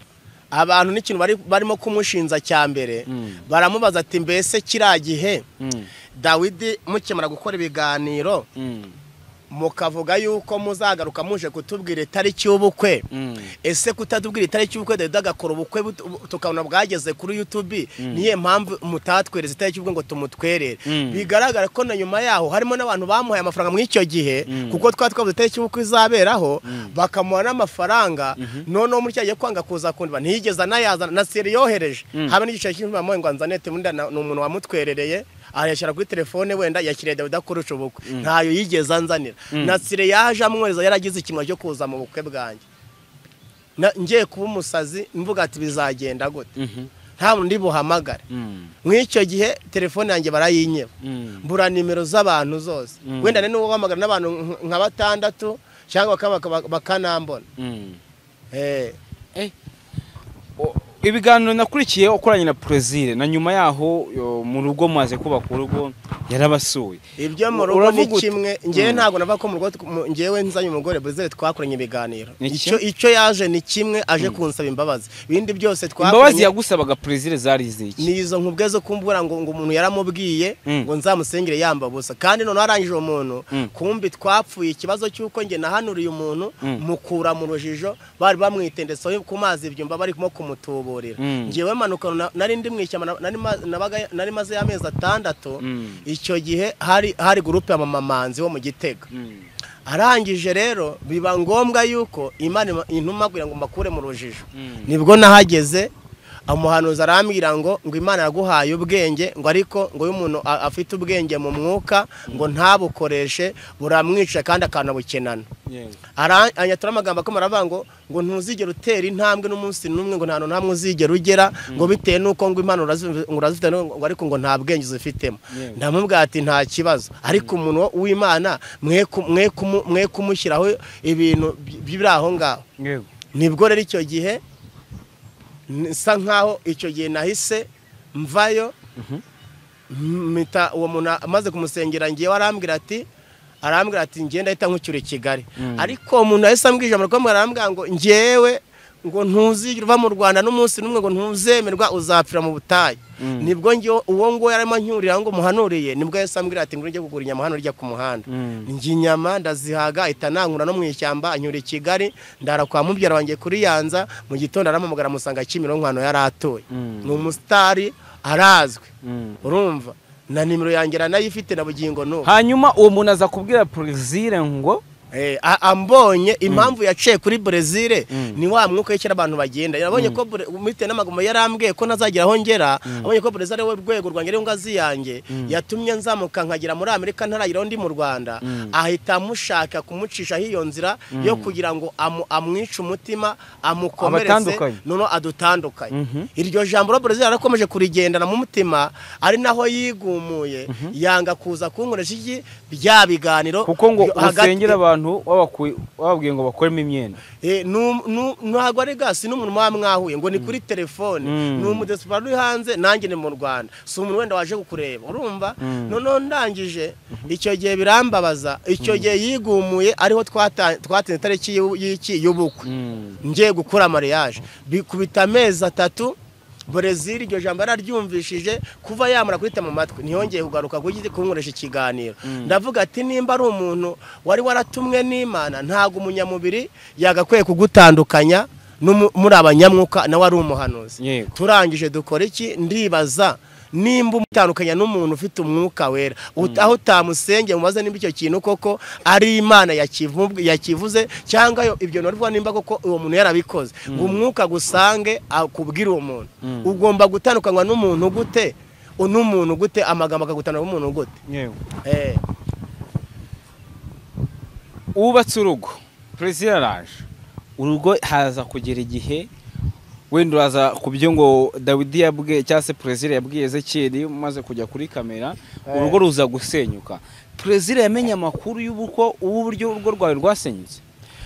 abantu n'ikintu barimo kumushinza cyambere baramubaza ati mbese kiragihe Dawidi mukemara gukora ibiganiro mukavuga yuko muzagaruka muje kutubwira itariki y'ubukwe ese kutadubwira itariki y'ubukwe Dawidi agakora ubukwe tukabona bwageze kuri YouTube niye mpamvu mutatwereza itariki y'ubukwe ngo tumutwerere bigaragara ko na nyuma yaho harimo n'abantu bamuhaye amafaranga mu icyo gihe kuko twavuze itariki y'ubukwe izaberaho bakamuha n'amafaranga none muri cyagiye kwanga kuza kundwa ntiyigeza nayazana na seri yohereje habe n'igice cy'imamo ngo anzanete muri n'umuntu wamutwerereye ayashyira kuri telefone wenda yakiriye Dawidi akurusha ubukwe ntayo yigeze anzanira Nasire yaje amweza yaragize ikimwa cyo kuza mu bukwe bwanjye ngiye kuba umusazi mvuga ati bizagenda gute nta muntu ndi buhamagare mw'icyo gihe telefone yanjye barayinyeba mbura nimero z'abantu zose wenda n'uwo guhamagara n'abantu nka 6 cyangwa bakanambona ibiganiro nakurikiye ukoranye na Brazil na nyuma yaho mu rugo maze kubaka urugo yarabasuye ibyo mu rugo ni kimwe ngiye ntago nava ko mu rugo ngiyewe nzanye umugore Brazil twakoranye ibiganiro icyo yaje ni kimwe aje kunsaba imbabazi ibindi byose twakoranye imbabazi yagusabaga Brazil zari iziki nizo nkubwezo kumbura ngo umuntu yaramubwiye ngo nzamusengere yambabusa kandi none arangije umuntu kumbi twapfuye ikibazo cyuko nge nahanuriye umuntu mukura mu rujijo bari bamwitendetse ku mazi ibyumba bari kumo kumutuba ngiyewe manuka nari ndi mwishyama nari maze y'amezi 6 icyo gihe hari groupe y'amamanzi wo mu Gitega arangije rero biba ngombwa yuko Imana intuma kugira ngo mbakure mu rujijo nibwo nahageze umuhanuzi arambwira ngo Imana yaguhaye ubwenge ngo ariko ngo umuntu afite ubwenge mu mwuka ngo ntabukoreshe buramwica kandi akanabukenana anyatura amagambo akomara avuga ngo ntuzigera utera intambwe n'umunsi n'umwe ngo nta ntamwe uzigera ugera ngo bitewe nuko ngo Imana urazifite ngo ariko ngo nta bwenge uzifitemo ndamubwira ati nta kibazo ariko umuntu w'Imana mwe kumushyiraho ibintu biri aho ngaho nibwo rero icyo gihe nsa nkaho icyo gihe nahise mvayo mita uwo muntu amaze kumusengera ngiye arambwira ati ngenda ahita nkucyure Kigali ariko umuntu yahise ambwije amarakomwe arambwira ngo ngewe ngo ntuzigire uva mu Rwanda n'umunsi n'umwe ngo ntuzemerwa uzapfira mu butayu nibwo ngiye uwo ngo yarimo anyurira ngo muhanuriye nibwo yahise ambwira ati ngo njye kugura inyama hano rya ku muhanda ngi inyama ndazihaga ahita nankura no mu ishyamba anyura Kigali ndara kwa mubyara wanjye kuri Yanza mu gitondo aramamagara musanga Kimironko hano yaratoye ni umusitari arazwe urumva na nimero yanjye nayifite na bugingo no. Hanyuma uwo muntu aza kubwira Brazil ngo ambonye impamvu yaciye kuri Brazil ni wa mwuka y'ikira abantu bagenda. Yabonye ko mite n'amagumo yarambwiye ko nazagira aho ngera. Abonye ko Brazil we rwego rwanjye rero ngazi yanjye yatumye nzamuka nkagira muri Amerika ntaragira ndi mu Rwanda. Ahita mushaka kumucisha hiyo nzira yo kugira ngo amwice umutima amukomereze nono adutandukanye. Iryo jambo ro Brazil arakomeje kurigendana mu mutima ari naho yigumuye yanga kuza kunkoresha iki bya biganiro kuko ngo usengera abantu wababwiye ngo bakoremo imyenda ntabwo ari gasi n'umuntu mwahuye ngo ni kuri telefone ni umudesipara uri hanze nanjye ni mu Rwanda si umuntu wenda waje kukureba urumva none ndangije icyo gihe birambabaza icyo gihe yigumuye ariho twatenze tariki y'ubukwe ngiye gukora mariage bikubita amezi 3 Brazil iryo jambo araryumvishije kuva yamura kwita mu matwe ntiyongeye kugaruka kunkoresha ikiganiro. Ndavuga ati nimba ari umuntu wari waratumwe n'Imana ntago umunyamubiri yagakwiye kugutandukanya muri abanyamwuka nawe ari umuhanuzi. Turangije dukora iki ndibaza nimba umutandukanya n'umuntu ufite umwuka wera aho utamusenge mubaze nimba icyo kintu koko ari Imana yakivuze cyangwa ibyo norwa nimba koko uwo muntu yarabikoze ngo umwuka gusange akubwira uwo muntu ugomba gutandukanywa n'umuntu gute n'umuntu gute amagambo akagutana n'umuntu gute. Ubatse urugo Brazil araje urugo haza kugera igihe wenda uraza kubyo ngo Dawidi yabwiye cyangwa se Brazil yabwiye Ezekiel maze kujya kuri kamera urugo ruza gusenyuka. Brazil yamenye amakuru y'ubuko uburyo urugo rwawe rwasenyutse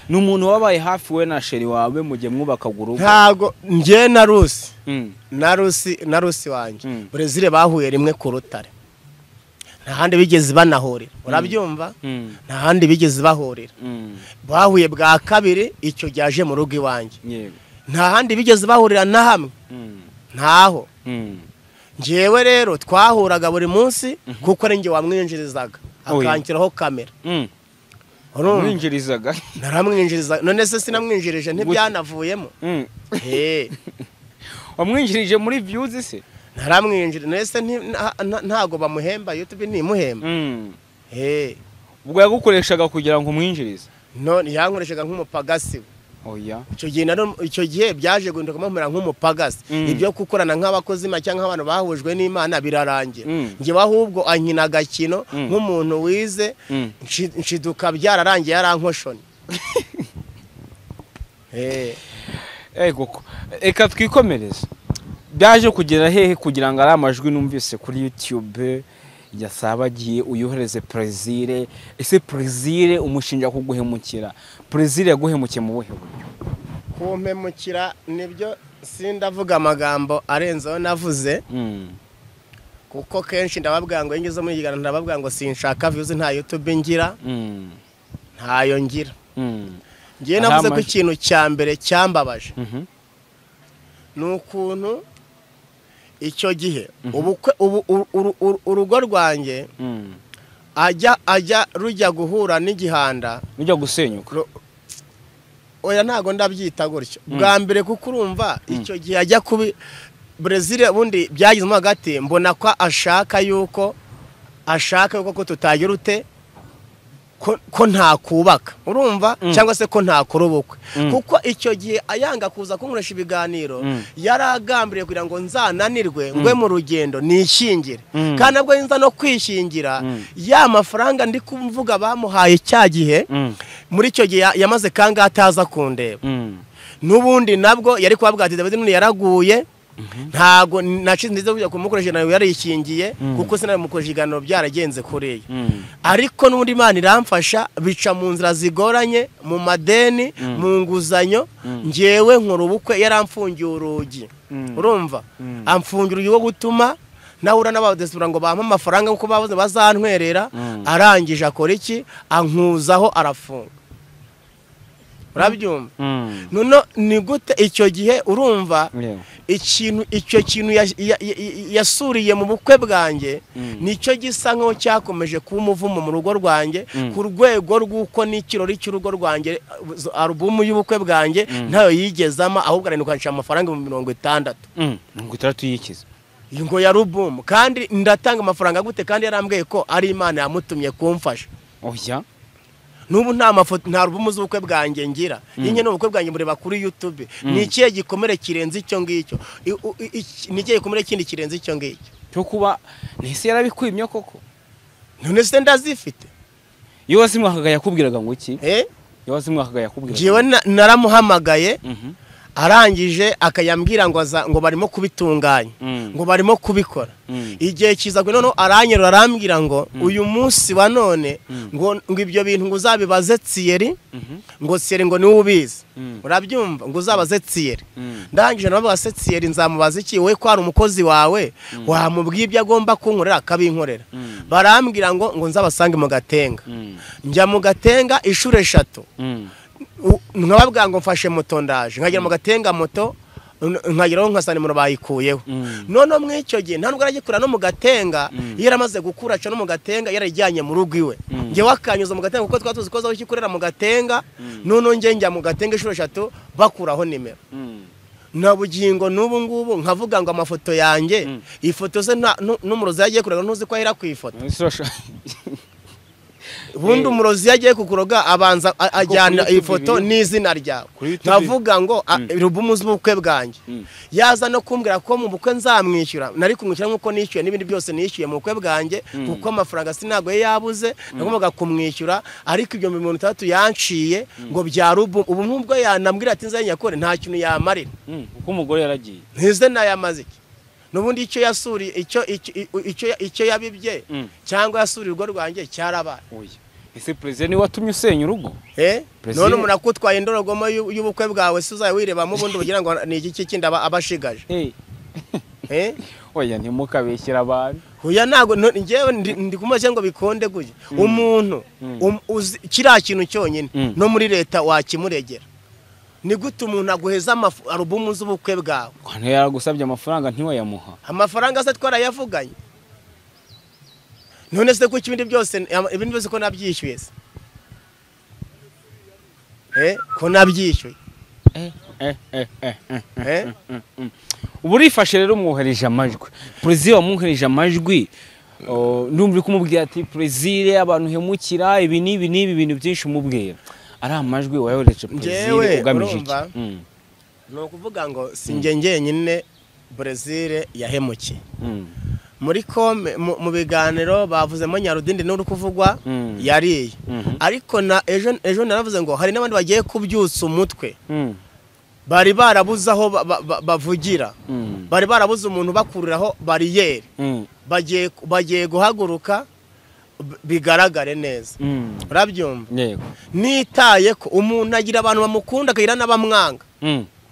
ni umuntu wabaye hafi we na sheri wawe mujye mwubaka urugo. Ntago nje na Rusi wanje Brazil bahuye rimwe ku rutare nta handi bigeze banahorera urabyumva nta handi bigeze bahorera bahuye bwa kabiri icyo ryaje mu rugo iwanjye nta handi bigeze bahurira na hamwe ntaho. Njewe rero twahuraga buri munsi kuko ari nge wamwinjirizaga akankiraho kamera Mwinjirizaga naramwinjiriza none se sinamwinjirije ntibyanavuyemo wamwinjirije muri views se naramwinjirije nese ntago bamuhemba YouTube ntimuhemba ubwo yagukoreshaga kugira ngo umwinjirize none yankoreshaga nk'umupagasi. Oya icyo gihe byaje guhinduka mpamera nk'umupagasi ibyo kukorana nk'abakozi cyangwa abantu bahujwe n'Imana birarangira ngiye ahubwo ankina gakino nk'umuntu wize nshiduka byararangiye yarankoshoni. Koko eka twikomereze byaje kugera hehe kugira ngo ari amajwi numvise kuri YouTube yasabagiye uyohereze Brazil ese Brazil umushinja kuguhemukira Brazil yaguhemukiye mu buhe buryo? Kumpemukira nibyo sindavuga amagambo arenzeho navuze kuko kenshi ndababwira ngo ngeze muri gigana ndababwira ngo sinshaka views nta YouTube ngira ntayo ngira ngiye navuze ko ikintu cya mbere cyambabaje nukuntu icyo gihe urugo rwanjye ajya rujya guhura n'igihanda rujya gusenyuka. Oya ntago ndabyita gutyo bwa mbere kuko urumva icyo gihe ajya kubi Brazil bundi byagizemo hagati mbona ko ashaka yuko ko tutagira ute ko nta kubaka urumva cyangwa se ko nta kurubukwe kuko icyo gihe ayanga kuza kunkoresha ibiganiro yaragambiriye kugira ngo nzananirwe ngwe mu rugendo nishingire kandi nabwo nza no kwishingira ya mafaranga ndi kumvuga bamuhaye cya gihe muri icyo gihe yamaze kanga ataza kundeba n'ubundi nabwo yari kubabwira ati David none yaraguye ntago nacize ndize kujya kumukoresha nawe yarishingiye kuko sinamukoresha iganiro byaragenze kureye ariko n'undi Imana iramfasha bica mu nzira zigoranye mu madeni mu nguzanyo ngewe nkora ubukwe yaramfungiye urugi urumva amfungira urugi wo gutuma nahura n'abadesura ngo bampa amafaranga kuko bavuze bazantwerera arangije akora iki ankuzaho arafunga urabyumva none ni gute icyo gihe urumva icyo kintu yasuriye mu bukwe bwanjye nicyo gisa nkaho cyakomeje kuba umuvumo mu rugo rwanjye ku rwego rw'uko n'ikirori cy'urugo rwanjye alubumu y'ubukwe bwanjye ntayo yigezama ahubwo aranukanisha amafaranga mu 60 60 yikiza ngo ya rubumu kandi ndatanga amafaranga gute kandi yarambwiye ko ari Imana yamutumye kumfasha. Oya nubu nta mafoto nta rubumu z'ubukwe bwanjye ngira inye n'ubukwe bwanjye mureba kuri YouTube ni ikihe gikomere kirenze icyo ngicyo ni ikihe gikomere kindi kirenze icyo ngicyo cyo kuba nese yarabikwimye koko none se ndazifite iyo wasimwakaga yakubwiraga ngo iki iyo wasimwakaga yakubwiraga jewe naramuhamagaye arangije akayambwira ngo barimo kubitunganya ngo barimo kubikora igihe kiza none aranyerura arambwira ngo uyu munsi wa none ngo ibyo bintu ngo uzabibaze Thierry ngo Thierry ngo niwe ubizi urabyumva ngo uzabaze Thierry ndangije nabavuga se Thierry nzamubaza iki we ko ari umukozi wawe wamubwiye ibyo agomba kunkorera akabinkorera barambwira ngo nzabasange mu Gatenga njya mu Gatenga inshuro 3 nkababwira ngo mfashe moto ndaje nkagera mu Gatenga moto nkageraho nkasana nimero bayikuyeho none mw'icyo gihe nta nubwo aragikura no mu Gatenga yaramaze gukura cyo no mu Gatenga yarajyanye mu rugo iwe nge wakanyuza mu Gatenga kuko twatuzi ko zaho kikorera mu Gatenga none njya mu Gatenga inshuro 3 bakuraho nimero na bugingo nubu ngubu nkavuga ngo amafoto yanjye ifoto se n'umurozi yagiye kurega ntuzi ko ahera ku ifoto ubundi umurozi yagiye kukuroga abanza ajyana ifoto n'izina ryawe nkavuga ngo rubumu z'ubukwe bwanjye yaza no kumbwira ko mu bukwe nzamwishyura nari kumwishyura nk'uko nishyuye n'ibindi byose nishyuye mu bukwe bwanjye kuko amafaranga sinago yabuze nagombaga kumwishyura ariko ibyo 300 yanciye ngo bya rubumu ubu nk'ubwo yanambwira ati nzanyakore nta kintu yamarira kuko umugore yaragiye ntize nayamaze iki nubundi icyo yasuri icyo yabibye cyangwa yasuri urugo rwanjye cyarabaye ese president ni watumye usenya urugo none murakutwaye indorogomo y'ubukwe bwawe se uzaye wirebamo ubundi bugira ngo ni iki kindi abashigaje oya ntimukabeshyira abantu oya nago ngewe ndi kumaze ngo bikonde guje umuntu kiriya kintu cyonyine no muri leta wakimuregera ni gute umuntu aguheza alubumu z'ubukwe bwawe kwane yaragusabye amafaranga ntiwayamuha amafaranga se twarayavuganye none se ko ibindi byose ko nabyishyuye se ko nabyishyuye ubu urifashe rero umwohereje amajwi president wamwohereje amajwi ndumva kumubwira ati president abantu hemukira ibi bintu byinshi umubwira ari amajwi wayohereje president ugamije iki no kuvuga ngo singe ngenyine Brazil yahemukiye muri mu biganiro bavuzemo Nyarudindi n'uri kuvugwa yariye ariko na ejo naravuze ngo hari n'abandi bagiye kubyutsa umutwe bari barabuze aho bavugira bari barabuze umuntu bakuriraho bariyeri bagiye guhaguruka bigaragare neza urabyumva nitaye ko umuntu agira abantu bamukunda akagira n'abamwanga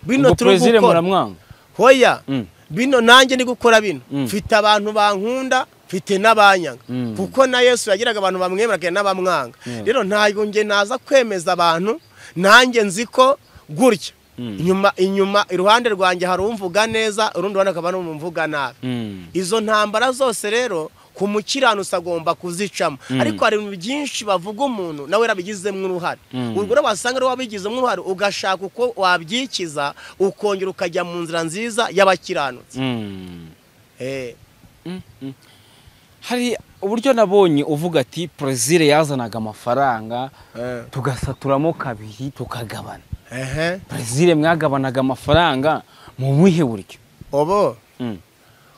bino turugukora hoya bino nanjye ndi gukora bino mfite abantu bankunda mfite n'abanyanga kuko na Yesu yagiraga abantu bamwemera kandi n'abamwanga rero ntago nge naza kwemeza abantu nanjye nziko gutya inyuma iruhande rwanjye hari umvuga neza urundi ruhande akaba n'umvuga nabi izo ntambara zose rero ku mukiranutsi agomba kuzicamo ariko hari ibintu byinshi bavuga umuntu nawe yarabigizemo uruhare ubwo rero wasanga ari wabigizemo uruhare ugashaka uko wabyikiza ukongera ukajya mu nzira nziza y'abakiranutsi hari uburyo nabonye uvuga ati president yazanaga amafaranga tugasaturamo kabiri tukagabana president mwagabanaga amafaranga mu buhe buryo obo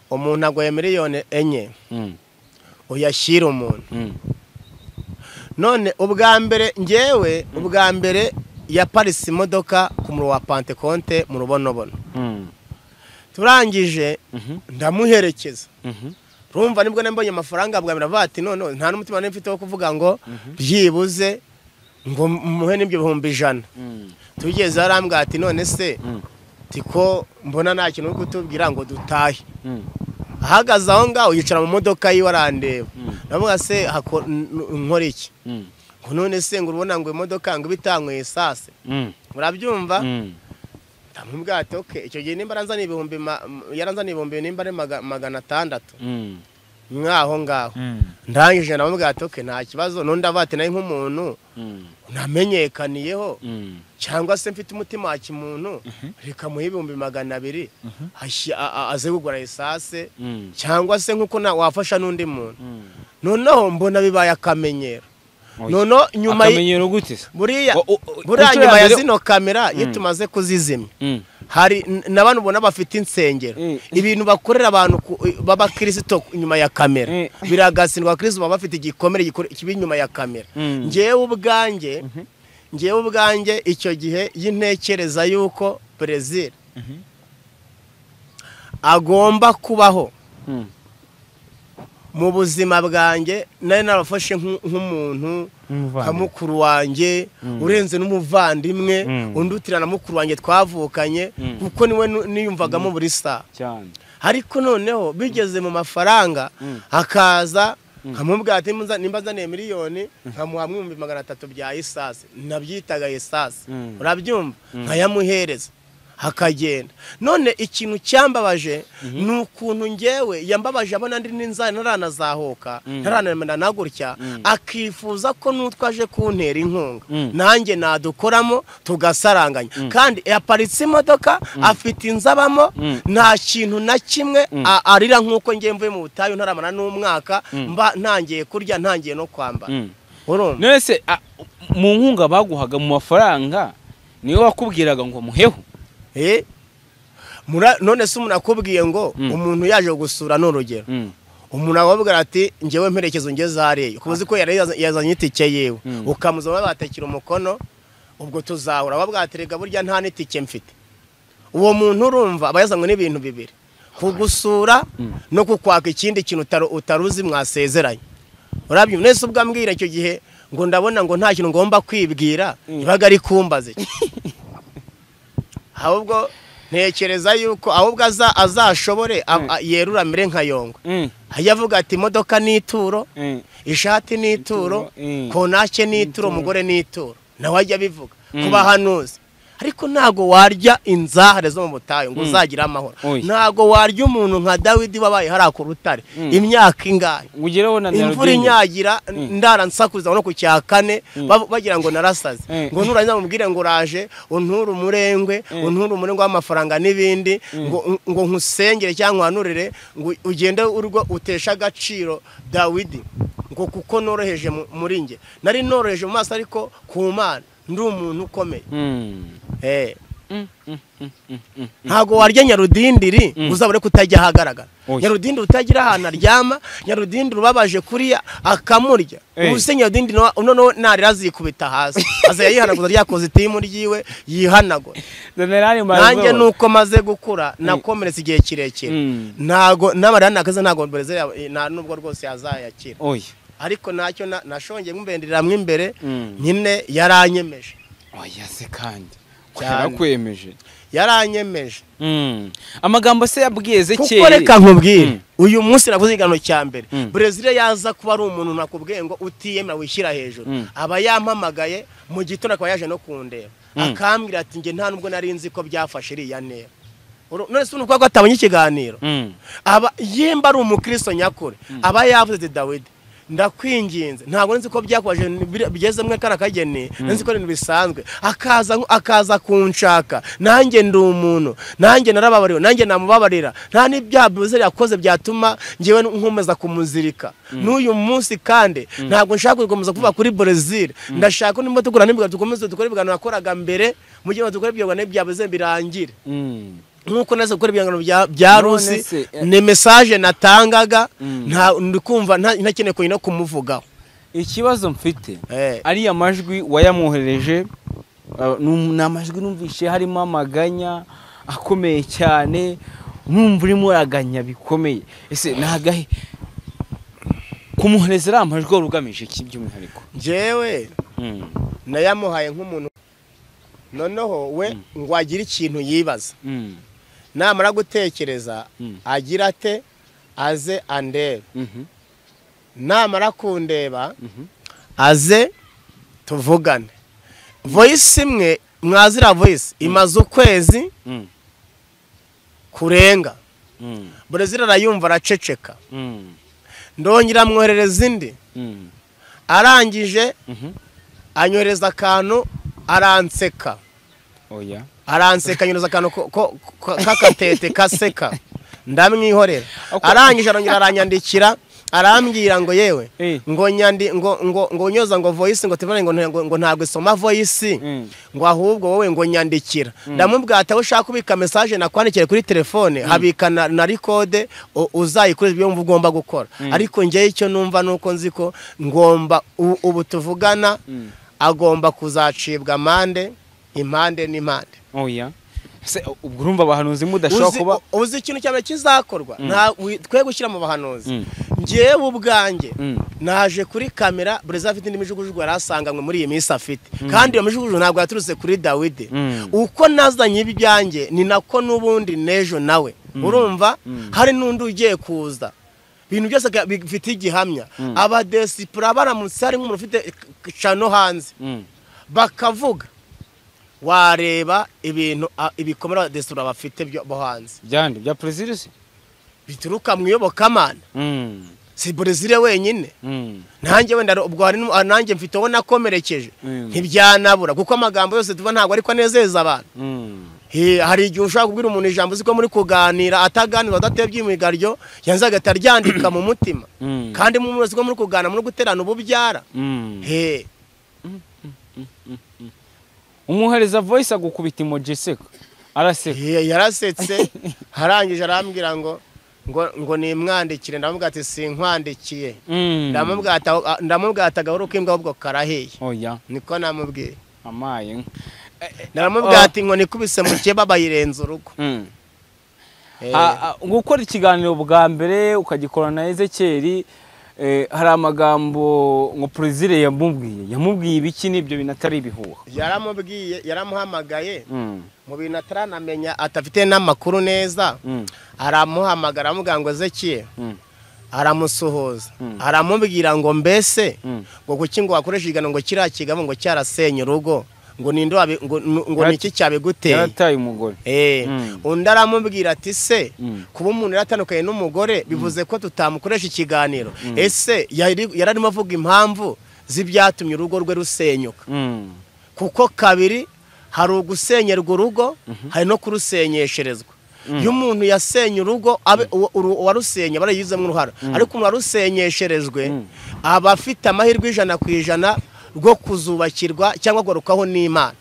umuntu agoye miliyoni 4 uyashyira umuntu none ubwa mbere ya Paris imodoka ku muro wa Pentecote mu rubonobono turangije ndamuherekeza rumva nibwo nambonye amafaranga bwa mbere avati none nta n'umutima n'imfite wo kuvuga ngo byibuze ngo muhe n'ibyo 100 tugeze arambwa ati none se tiko mbona nta kintu kutubwira ngo dutahe ahagaze aho ngaho yicara mu modoka yiwe arandeba navuga se nkora iki none se ngo urubona ngo imodoka ngo bitanyweye sase murabyumva ndamubwira ati okay icyo gihe nimba yaranzaniye ibihumbi nimba ari 600 mwaho ngaho ndangije namubwira ati okay nta kibazo none ndavate naye nk'umuntu namenyekaniyeho cyangwa se mfite umutima wa kimuntu reka muhe 200 aze kugura esase cyangwa se nkuko wafasha n'undi muntu noneho mbona bibaye akamenyero nono nyuma akamenyero gute buriya nyuma ya zino kamera yitumaze kuzizimya hari nabantu ubona bafite insengero ibintu bakorera abantu baba Kristo nyuma ya kamera biragatsindwa Kristo baba bafite igikomere kibi nyuma ya kamera ngewe ubwanjye icyo gihe y'intekereza yuko Brazil agomba kubaho mu buzima bwanjye nari narafashe nk'umuntu nka mukuru wanjye urenze n'umuvandimwe undutira na mukuru wanjye twavukanye kuko niwe niyumvagamo buri saa ariko noneho bigeze mu mafaranga akaza nkamubwira ati nimba nzaniye miliyoni nkamuha 300 bya isase nabyitaga isase urabyumva nkayamuhereza hakagenda none ikintu cyambabaje nukuntu ngewe yambabaje abona ndi n'inzara naranazahoka ntaranamenda nagurya akifuza ko nutwaje kuntera inkunga nanjye nadukoramo tugasaranganya kandi yaparitse imodoka afite inzabamo nta kintu na kimwe arira nkuko ngiye mvuye mu butayu ntaramana n'umwaka mba ntangiye kurya ntangiye no kwambara none se mu nkunga baguhaga mu mafaranga niyo wakubwiraga ngo muheho none se umuntu akubwiye ngo umuntu yaje gusura n'urugero umuntu akubwira ati ngewe mperekezo ngeze hariya kubuzi ko yazanye itike yewe ukamuzana batekera umukono ubwo tuzahura babwaterega burya nta n'itike mfite uwo muntu urumva abayazanywe n'ibintu bibiri kugusura no kukwaka ikindi kintu utaruzi mwasezeranye urabyo nese ubwambwira icyo gihe ngo ndabona ngo nta kintu ngomba kwibwira ibaga ari kumbaze ahubwo ntekereza yuko ahubwo azashobore yerura mire nkayongo yavuga ati imodoka n'ituro ishati n'ituro konake n'ituro umugore n'ituro nawe ajya bivuga kubahanuzi ariko ntago warya inzahare zo mu butayu ngo uzagira amahoro ntago warya umuntu nka Dawidi wabaye hari ku rutare imyaka ingahe imvura inyagira ndara nsakuza no ku cyakane bagira ngo narasaze ngo nurangiza mubwire ngo uraje untura umurengwe w'amafaranga n'ibindi ngo nkusengere cyangwa nurire ngo ugende urwo utesha agaciro Dawidi ngo kuko noroheje muri nge nari noroheje mu maso ariko ku Mana ndi umuntu ukomeye ntago warya nyarudindiri uzabure kutajya hagaragara nyarudindi utagira ahantu aryama nyarudindi rubabaje kuriya akamurya ubuse nyarudindi noneho narira zikubita hasi aza yihanaguza rya kozitimu ryiwe yihanagura nanjye nuko maze gukura nakomeretse igihe kirekire ntago n'abarana akaza ntago Brazil nubwo rwose yazayakira ariko nacyo nashongeye mbendiramwe imbere nyine yaranyemeje se kandi yarakwemeje yaranyemeje amagambo se yabwize kera kuko reka nkubwire uyu munsi navuze igano cya mbere Brazil yaza kuba ari umuntu nakubwiye ngo utiyemera wishyira hejuru aba yampamagaye mu gitondo akaba yaje no kundeba akambwira ati nge nta nubwo nari nzi ko byafashe iriya ntera none se nuko atabonye ikiganiro aba yemba ari umukristo nyakuri aba yavuze Dawidi ndakwinginze ntabwo nzi ko byakwaje bigeze mwe karakagene nzi ko ibintu bisanzwe akaza kunshaka nanjye ndi umuntu nanjye narababariwe nanjye namubabarira nta n'ibyabuze yakoze byatuma ngewe nkomeza kumuzirika n'uyu munsi kandi ntabwo nshaka gukomeza kuva kuri Brazil ndashaka nimba tugura n'imbiga dukomeze dukora ibiganiro nakoraga mbere mu gihe dukora ibyo n'ibyabuze birangire nkuko neza gukora ibihangano bya Rusi ne message natangaga ndikumva ntakeneye ko ino kumuvugaho ikibazo mfite ari amajwi wayamwohereje n'amajwi numvishe harimo amaganya akomeye cyane numva urimo uraganya bikomeye ese nagahe kumuhereza amajwi urugamije cy'iby'umwihariko jewe nayamuhaye nk'umuntu noneho we ngo agira ikintu yibaza namara gutekereza agira ate aze andebe namara kundeba aze tuvugane voice imwe mwazira voice imaze ukwezi kurenga Brazil arayumva araceceka ndongera mwoherereza indi arangije anyohereza akantu aranseka aranseka nyuza akantu k'akatete kaseka ndamwihorera arangije arongera aranyandikira arambwira ngo yewe ngo nyoza ngo voice ngo tebane ngo ntabwo isoma voice ngo ahubwo wowe ngo nyandikira ndamubwira ati ushaka kubika message nakwandikire kuri telefone habika na record uzayikoresha ibyo ugomba gukora ariko ngiye icyo numva nuko nzi ko ngomba ubu tuvugana agomba kuzacibwa impande n'impande. ubwo urumva abahanuzi mudashobora kuba uzi ikintu cyane kizakorwa twe gushyira mu bahanuzi ngiye ubwanjye naje kuri kamera bureza afite indi mijugujugu yarasanganywe muri iyi minsi afite kandi iyo mijugujugu ntabwo yaturutse kuri Dawidi uko nazanye ibyanjye ni nako n'ubundi nejo nawe urumva hari n'undi ugiye kuza ibintu byose bifite igihamya abadesipura baramutse hari nk'umuntu ufite cano hanze bakavuga wareba ibintu ibikomera desura bafite bo hanze byandi bya Brazil bituruka mu iyobokamana si Brazil wenyine nanjye wenda ubwo hari nanjye mfite ubona komerekeje ntibyanabura kuko amagambo yose tuba ntabwo ariko anezeza abantu hari igihe ushaka kubwira umuntu ijambo ziko muri kuganira ataganira adatebye imigaryo yanzaga ataryandika mu mutima kandi mu mwese ko muri kuganira muri guterana ububyara umuhereza voice agukubita emoji seko araseka yarasetse harangije arambwira ngo nimwandikire ndamubwira ati sinkwandikiye ndamubwira ati agahoro k'imbwa ahubwo karaheye niko namubwiye amaye ndamubwira ati ngo nikubise mu keba bayirenza urugo gukora ikiganiro bwa mbere ukagikorana na Ezekiel hari amagambo ngo Brazil yamubwiye ibiki nibyo binatari ibihuha yaramuhamagaye mu bintu ataranamenya atafite n'amakuru neza aramuhamagara amuga ngo Ezekiel aramusuhuza aramubwira ngo mbese ngo kuki ngo wakoresha igano ngo kirakigamo ngo cyarasenye urugo ngo nindo ngo niki cyabiguteye yarataye umugore undi aramubwira ati se kuba umuntu yaratandukanye n'umugore bivuze ko tutamukoresha ikiganiro ese yararimo avuga impamvu z'ibyatumye urugo rwe rusenyuka kuko kabiri hari ugusenyerwa urugo hari no kurusenyesherezwa iyo umuntu yasenye urugo warusenye barayizemo uruhara ariko umuntu warusenyesherezwe aba afite amahirwe 100% rwo kuzubakirwa cyangwa gurukaho n'Imana.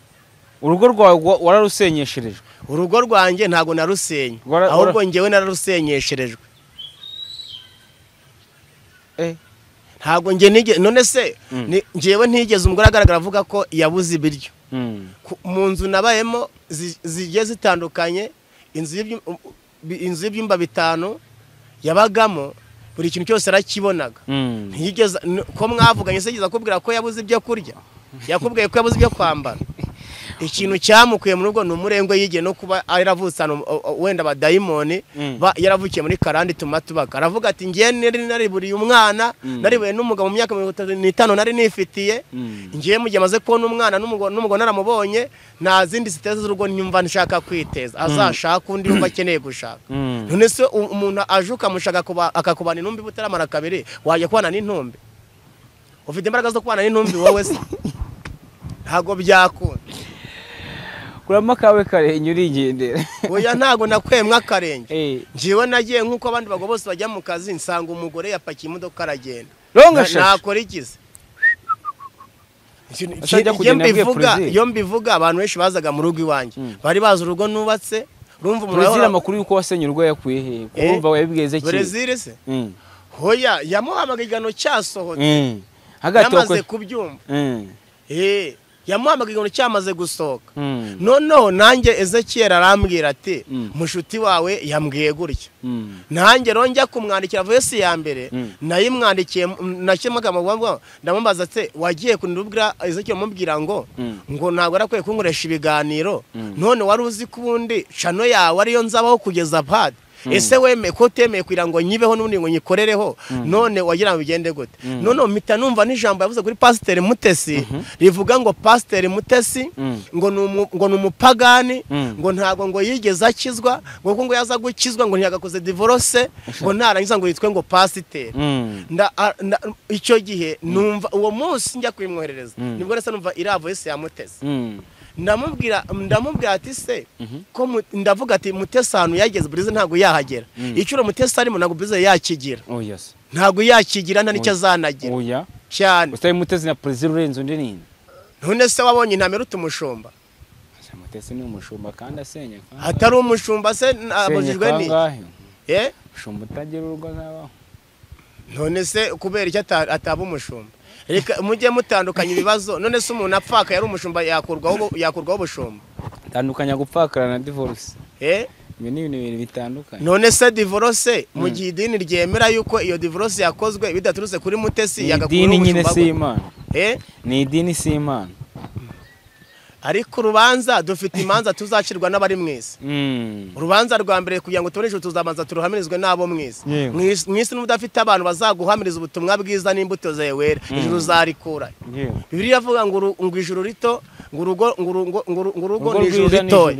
Urugo rwawe wararusenyesherejwe? Urugo rwanjye ntago narusenye ahubwo ngewe nararusenyesherejwe. Ntago nge none se ngewe ntigeze umugore agaragara avuga ko yabuze ibiryo. Mu nzu nabayemo zigiye zitandukanye, inzu y'ibyumba 5 yabagamo buri kintu cyose arakibonaga. Ntigeze ko mwavuganye se giza kubwira ko yabuze ibyo kurya, yakubwiye ko yabuze ibyo kwambara. Ikintu cyamukuye mu rugo n'umurengwe yigiye no kuba aravutsana wenda badayimoni yaravukiye muri karandi tumatubaga. Aravuga ati ngiye nari buri umwana naribuye n'umugabo mu myaka 35 nari nifitiye, ngiye mu gihe maze kubona umwana n'umugabo naramubonye, nta zindi ziteze z'urugo nyumva nshaka kwiteza, azashaka undi yumva akeneye gushaka. None se umuntu ajuka mushaka akakubana intumbi butaramara kabiri, wajya kubana n'intumbi? Ufite imbaraga zo kubana n'intumbi wowe se? Ntago byakunda. Kurama kawe karenge urigendera. Oya ntago nakwemwa karenge. Njiwe nagiye nkuko abandi bago bose bajya mu kazi, nsanga umugore yapakiye imodoka aragenda. Nakora ikize? Iyo mbivuga abantu benshi bazaga mu rugo iwanjye. Bari baza urugo nubatse, urumva umuntu Brazil amakuru yuko wasenye urugo yakuye he? Kurumva wabibweze ki? Brazil se? Hoya yamuhamaga igano cyasohotse. Yamaze kubyumva. Yamuhamaga igano cyamaze gusohoka. Noneho nanjye Ezekiel arambwira ati mushuti wawe yambwiye gutya. Nanjye ronjya kumwandikira voice ya mbere, nayimwandikiye nakemaga mabwambo, ndamumbaza ati wagiye kunirubwira Ezekiel mubwira ngo ntago arakwiye kunkoresha ibiganiro, none wari uzi kubundi chano yawe ariyo nzabaho kugeza pad. ese weme ko temeye kugira ngo nyibeho n'undi ngo nyikorereho none wagira ngo bigende gute none mpita numva n'ijambo yavuze kuri pasiteri Mutesi rivuga ngo pasiteri Mutesi ngo numupagani ngo ntago ngo yigeze akizwa ngo yaza gukizwa ngo ntiyagakoze divorce ngo narangiza ngo yitwe ngo pasiteri icyo gihe numva uwo munsi njya kwimwoherereza nibwo rese numva iriya voice ya Mutesi ndamubwira ati se ko ndavuga ati Mutesi ahantu yageze burize ntago yahagera icuro Mutesi arimo ntago burize yakigira ntago yakigira nta nicyo azanagira cyane ustaye Mutesi na president urenze undi nini none se wabonye ntamera utumushumba Mutesi ni umushumba kandi asenya atari umushumba se abajijwe ni umushumba utagira urugo nkabaho none se kubera icyo ataba umushumba reka mujye mutandukanya ibibazo none se umuntu apfaka yari umushumba yakurwaho ubushumba tandukanya gupfakara na divorce ibi ni ibintu bibiri bitandukanye none se divorce mu gihe idini ryemera yuko iyo divorce yakozwe bidaturutse kuri Mutesi yagakura ubushumba ni idini si imana ariko urubanza dufite imanza tuzacirwa n'abari mwese urubanza rwa mbere kugira ngo tubone tuzabanza turuhamirizwe n'abo mwese mwese n'udafite abantu bazaguhamiriza ubutumwa bwiza n'imbuto zawe wera ijuru zarikura Bibiliya avuga ngo ijuru rito ngo urugo ni ijuru rito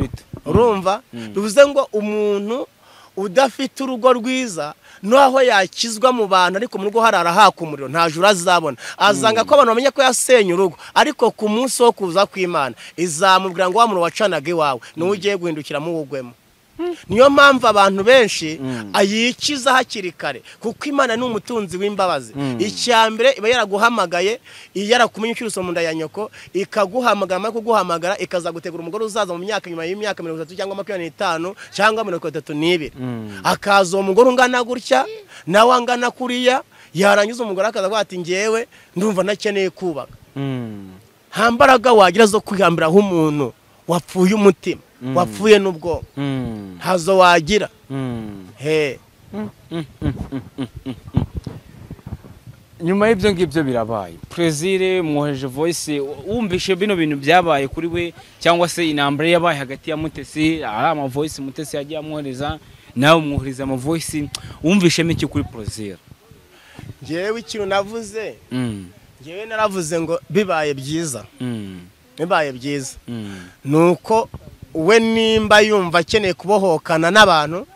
urumva bivuze ngo umuntu udafite urugo rwiza naho yakizwa mu bantu ariko mu rugo harara haka umuriro nta juru azabona azanga ko abantu bamenye ko yasenye urugo ariko ku munsi wo kuza kw'Imana izamubwira ngo wa muntu wacanaga iwawe niwe ugiye guhindukiramo uwugwemo niyo mpamvu abantu benshi ayikiza hakiri kare kuko Imana ni umutunzi w'imbabazi icyambere iba yaraguhamagaye yarakumenye cyuruso mu nda ya nyoko ikaguhamagara maze kuguhamagara ikaza gutegura umugore uzaza mu myaka nyuma y'imyaka 30 cyangwa 25 cyangwa 32 akaza uwo mugore ungana gutya nawe angana kuriya yarangiza umugore akaza avuga ati ngewe ndumva nakeneye kubaka hambaraga wagira zo kwihambiraho umuntu wapfuye umutima wapfuye n'ubwo hazo wagira nyuma y'ibyo ngibyo birabaye Prezire mwoheje voice wumvishe bino bintu byabaye kuri we cyangwa se inambere yabaye hagati ya Mutesi ari ama voice Mutesi yagiye amwohereza nawe umwohereza ama voice wumvishe miki kuri Prezire ngewe ikintu navuze ngewe naravuze ngo bibaye byiza bibaye byiza nuko we nimba yumva akeneye kubohokana n'abantu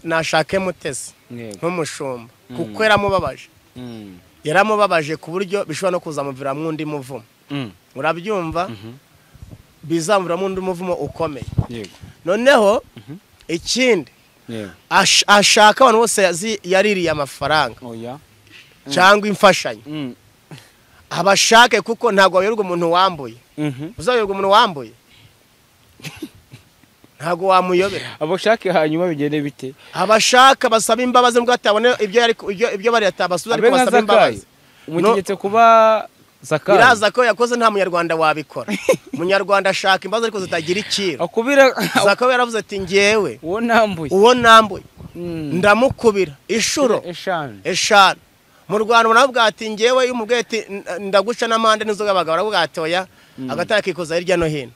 nashake Mutesi nk'umushumba kuko yaramubabaje ku buryo bishobora no kuzamuvira mu undi muvumo urabyumva bizamuvira mu undi muvumo ukomeye noneho ikindi ashaka abantu bose yaririye amafaranga cyangwa imfashanyo abashake kuko ntabwo wayoberwa umuntu wambuye uzayoberwa umuntu wambuye ntago wamuyobera abashake hanyuma bigende bite abashaka basaba imbabazi ngo atabone ibyo bari atabasuza ariko basaba imbabazi umutegetse kuba Zakayo biraza ko yakoze nta munyarwanda wabikora munyarwanda ashaka imbabazi ariko zitagira ikiro Zakayo yaravuze ati ngewe uwo nambuye ndamukubira ishuro eshanu mu Rwanda baravuga ati ngewe y'umubwiye ati ndaguca n'amande n'inzoga abagabo baravuga ati oya agataka kikoza hirya no hino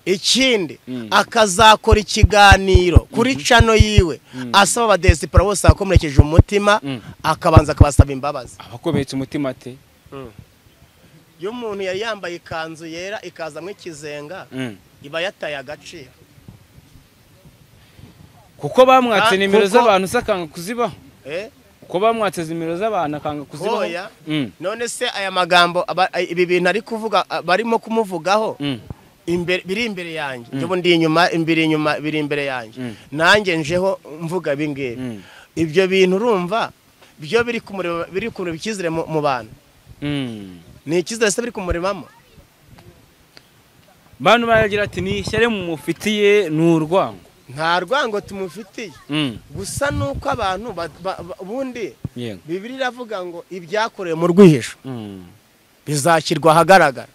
ikindi akazakora ikiganiro kuri cano yiwe asaba abadesipora bose akomerekeje umutima akabanza akabasaba imbabazi abakometse umutima ate iyo umuntu yari yambaye ikanzu yera ikazamwo ikizenga iba yataye agaciro kuko bamwatse nimero z'abantu sakanga kuzibaho ko bamwatse nimero z'abantu akanga kuzibaho none se aya magambo ibi bintu ari kuvuga barimo kumuvugaho biri imbere yanjye njye ndi inyuma inyuma biri imbere yanjye nanjye njeho mvuga bingibi ibyo bintu urumva byo biri kumureba ikizere mu bantu ni ikizere se biri kumurebamo bantu baragira ati ni ishyare mumufitiye n'urwango nta rwango tumufitiye gusa nuko abantu ubundi Bibiliya iravuga ngo ibyakorewe mu rwihisho bizakirwa ahagaragara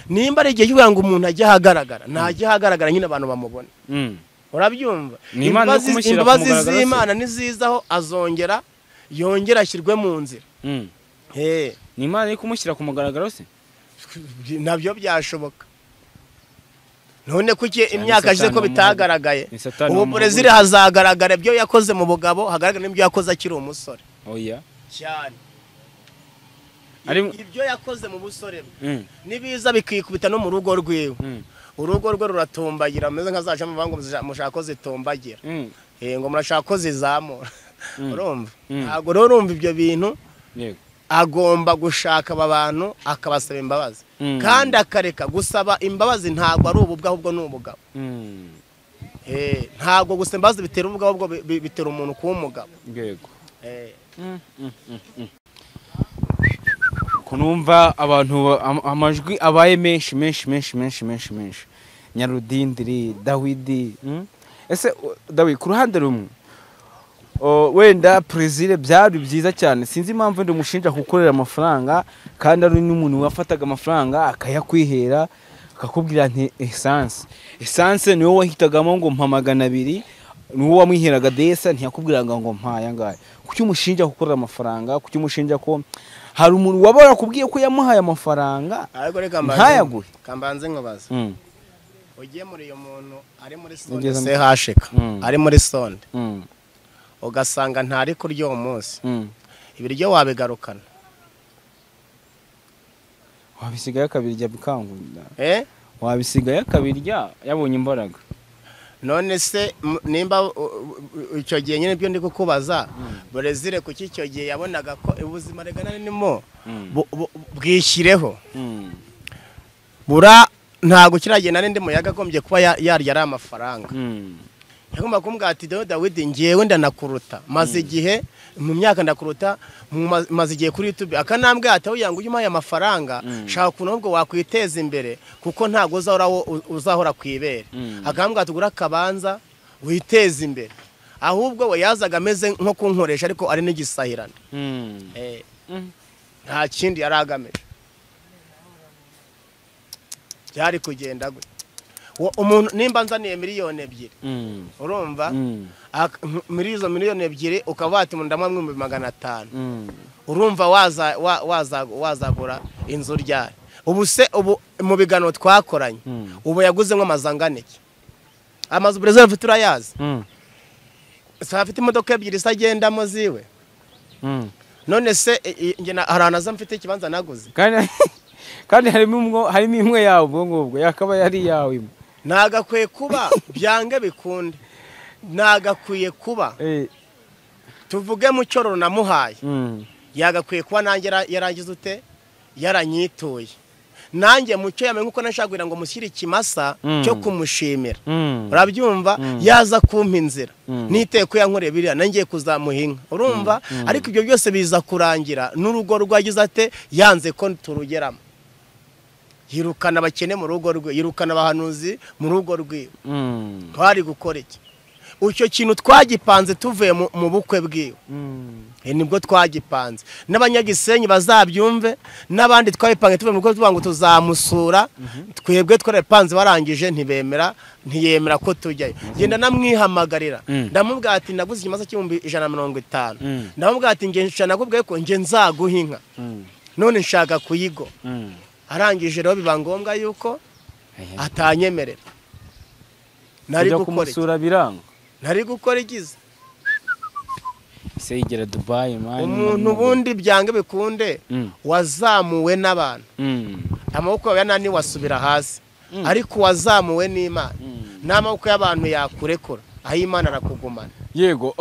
nimba ari igihe cy'ugira ngo umuntu ajye ahagaragara ntajye ahagaragara nyine abantu bamubone urabyumva imbabazi z'Imana nizizaho azongera yongera ashyirwe mu nzira ni Imana iri kumushyira ku mugaragaro se nabyo byashoboka none kuki imyaka ashize ko bitagaragaye ubu Brezil hazagaragara ibyo yakoze mu bugabo hagaragara n'ibyo yakoze akiri umusore oya cyane ibyo yakoze mu busore nibiza bikikubita no mu rugo rwiwe urugo rwe ruratumbagira ameze nkazaje amavango mushaka zitumbagira ngo murashaka zizamura urumva ntago rero urumva ibyo bintu agomba gushaka abantu akabasaba imbabazi kandi akareka gusaba imbabazi ntago ari ububwa ahubwo n'ubugabo ntago gusaba imbabazi bitera ubugabo ahubwo bitera umuntu kuba umugabo yego kunumva abantu amajwi abaye menshi Nyarudindiri Dawidi ese Dawidi ku ruhande rumwe wenda Brezil byari byiza cyane sinzi impamvu ndi umushinja kukorera amafaranga kandi ari n'umuntu wafataga amafaranga akayakwihera akakubwira nti essence niwe wahitagamo ngo mpa 200 niwe wamwiheraga desa ntiyakubwiraga ngo mpaya ngaye kuki umushinja kukorera amafaranga kuki umushinja ko hari umuntu wabara kubwiye ko yamuhaye amafaranga ntayaguhe kambanze nkabaza ugiye muri iyo muntu ari muri sonde se hashika ari muri sonde ugasanga ntari kuryo umunsi ibiryo wabigarukana wabisigaye akabirya bikangurira wabisigaye akabirya yabonye imbaraga none se nimba icyo gihe nyine byo ndi kukubaza Brezil kuki icyo gihe yabonaga ko ubuzima regana nimo bwishireho bura ntago kiragenda n'indi muyaga agombye kuba yarya ari amafaranga yagomba kumbwira ati Dawidi ngiyewe ndanakuruta maze igihe mu myaka ndakuruta maze igihe kuri YouTube akanambwira ati yangu uyimaye amafaranga shaka kuno ubwo wakwiteza imbere kuko ntago uzahora kwibere akambwira tugura kabanza witeza imbere ahubwo we yazaga ameze nko kunkoresha ariko ari n'igisahirana nta kindi yaragamije byari kugenda gute umuntu nimba nzaniye miliyoni 2 urumva muri izo miliyoni 2 ukaba wati ndamwa 500 urumva wazagura inzu ryari ubu se ubu mu bigano twakoranye ubu yaguzemo amazanganeke amazu Brezil afite urayazi afite imodoka 2 isagendamo ziwe none se haranaza mfite ikibanza naguze kandi harimo imwe yawe ubwo ngubwo yakaba yari yawe nagakwiye kuba byange bikunde nagakwiye kuba tuvuge mu cyororo namuhaye yagakwiye kuba nanjye yarangize ute yaranyituye nanjye mucyo yamenye uko nashagwira ngo mushyire ikimasa cyo kumushimira urabyumva yaza kumpa inzira niteko yankoreye biriya nangiye kuzamuhinga urumva ariko ibyo byose biza kurangira n'urugo rwagize ate yanze ko turugeramo yirukana abakene mu rugo rwe yirukana abahanuzi mu rugo rwe twari gukora iki ucyo kintu twagipanze tuvuye mu bukwe bwiwe nibwo twagipanze n'abanyagisenyi bazabyumve n'abandi twabipange tuvuye mu bukwe tuvuga ngo tuzamusura twebwe twarapanze barangije ntiyemera ko tujyayo genda namwihamagarira ndamubwira ati naguze ikimasa cy'ibihumbi 150 ndamubwira ati nge nakubwiye ko nge nzaguha inka none nshaka kuyigo arangije rero biba ngombwa yuko atanyemerera nari kumusura biranga nari gukora igize se yigera Dubai man umuntu bundi byange bikunde wazamuwe n'abantu amaboko yanani wasubira hasi ariko wazamuwe n'Imana n'amaboko y'abantu yakurekura aho Imana arakugumana yego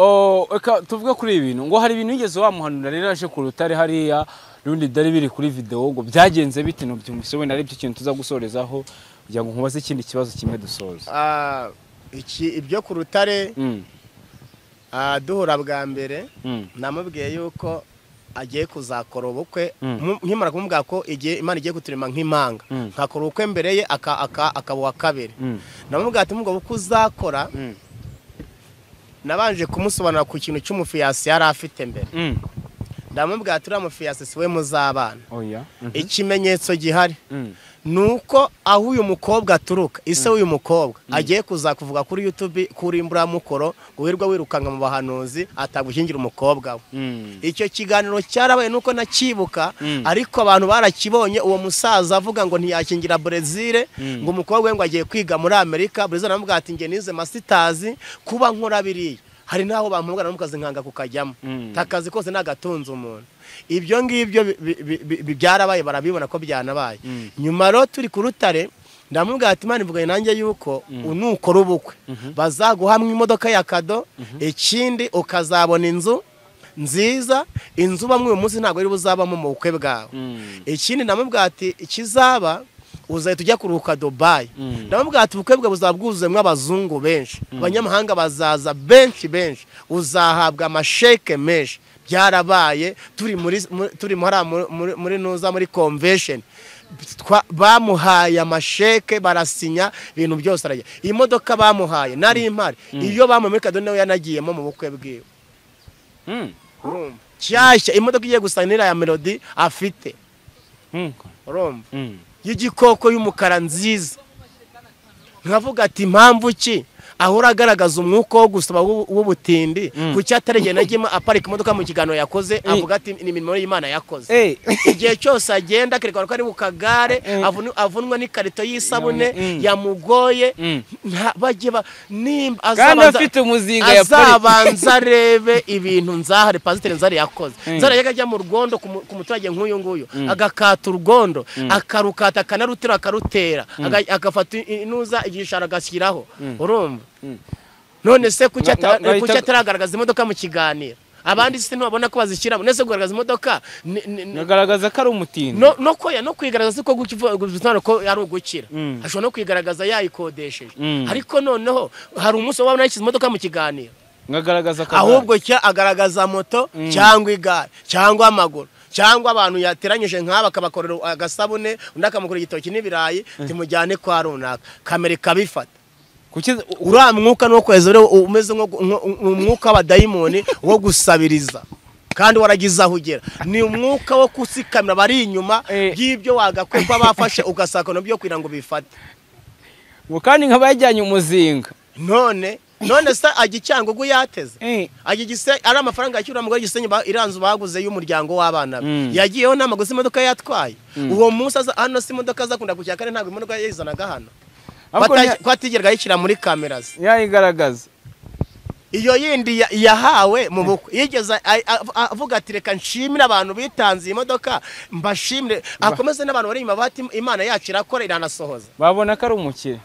tuvuga kuri ibintu ngo hari ibintu yigeze wamuhanura rero aje ku rutare hariya rundi dare biri kuri video ngo byagenze bite no byumvise wenda ari byo kintu tuza gusorezaho kugira ngo nkubaze ikindi kibazo kimwe dusoza ibyo ku rutare duhura bwa mbere namubwiye yuko agiye kuzakora ubukwe nkimara kumubwira ko Imana igiye kuturema nk'impanga nkakora ubukwe mbere ye akabuwa kabiri namubwira ati mugabo uko uzakora nabanje kumusobanura ku kintu cy'umufiyasi yari afite mbere ndamubwira ati uriya mufiyasi siwe muzabana ikimenyetso gihari nuko aho uyu mukobwa aturuka ise w'uyu mukobwa agiye kuza kuvuga kuri YouTube kuri imburamukoro ngo wirwa wirukanka mu bahanuzi atagushyingira umukobwa we. Icyo kiganiro cyarabaye nuko nakibuka ariko abantu barakibonye uwo musaza avuga ngo ntiyashyingira Brazil ngo umukobwa we ngo agiye kwiga muri Amerika. Brazil aramuvuga ati nge nize masters kuba nkora biriya hari naho bampugana n'umukazi nkanga kukajyamo takazi kose nagatunze umuntu. Ibyo ngibyo byarabaye barabibona ko byanabaye. Nyuma rero turi ku rutare ndamubwira ati Imana ivuganye nanjye yuko unukora ubukwe bazaguhamwa imodoka ya kado ikindi ukazabona inzu nziza inzu bamwe uyu munsi ntabwo ari buzabamo mu bukwe bwawe. Ikindi ndamubwira ati ikizaba uzahita ujya kuruhuka Dubai. Ndamubwira ati ubukwe bwe buzaba bwuzuyemo abazungu benshi abanyamahanga bazaza benshi uzahabwa amasheke menshi. Byarabaye turi muri nuza muri convention bamuhaye amasheke barasinya ibintu byose arajya. Iyi modoka bamuhaye nari impari iyo bamuhaye kado nawe yanagiyemo mu bukwe bwiwe. Cyashya imodoka igiye gusanira ya Melody afite urumva y'igikoko y'umukara nziza. Nkavuga ati impamvu ki ahora agaragaza umwuka wo gusaba w'ubutindi kuki atarigena agima aparika imodoka mu kiganiro yakoze avuga ati ni imirimo y'Imana yakoze. Igihe cyose agenda kerekana ko ari bukagare avunwa n'ikarito y'isabune yamugoye bajye nimba azabanza rebe ibintu nzahare pasiteri nzari yakoze. Nzari yajya mu rwondo ku muturage nk'uyu nguyu agakata urwondo akarukata akanarutira akarutera agafata inuza igishara agashyiraho urumva. None se kuki ataragaragaza imodoka mu kiganiro abandi se ntibabona ko bazishyiramo nese kugaragaza imodoka nagaragaza ko ari umutindi no kwigaragaza ko gutana ko yari ugukira ashobora no kwigaragaza yayikodesheje ariko noneho hari umunsi wabona yashyize imodoka mu kiganiro ngagaragaza ahubwo agaragaza moto cyangwa igare cyangwa amaguru cyangwa abantu yateranyije nk'aba akabakorera agasabune undi akamukora igitoki n'ibirayi timujyane kwa runaka kamera ikabifata. Uriya mwuka no kweza umeze nk'umwuka w'abadayimoni wo gusabiriza kandi waragize aho ugera. Ni umwuka wo kusikamira bari inyuma y'ibyo wagakwepa bafashe ugasaka no byo kugira ngo bifate kandi nk'abajyanye umuzinga. None se agicyangugu yateze agigise ari amafaranga yacyura mugore gisenyi iranzu baguze y'umuryango w'abana yagiyeho namaguze imodoka yatwaye uwo munsi hano si imodoka zakunda kujya kandi ntabwo imodoka yizanaga hano kwatigerwa yishyira muri kamera yayigaragaza. Iyo yindi yahawe mu bukwe yigeze avuga ati reka nshimire abantu bitanze iyi modoka mbashimire akomeze n'abantu bari inyuma bati Imana yacu irakora iranasohoza babona ko ari umukire.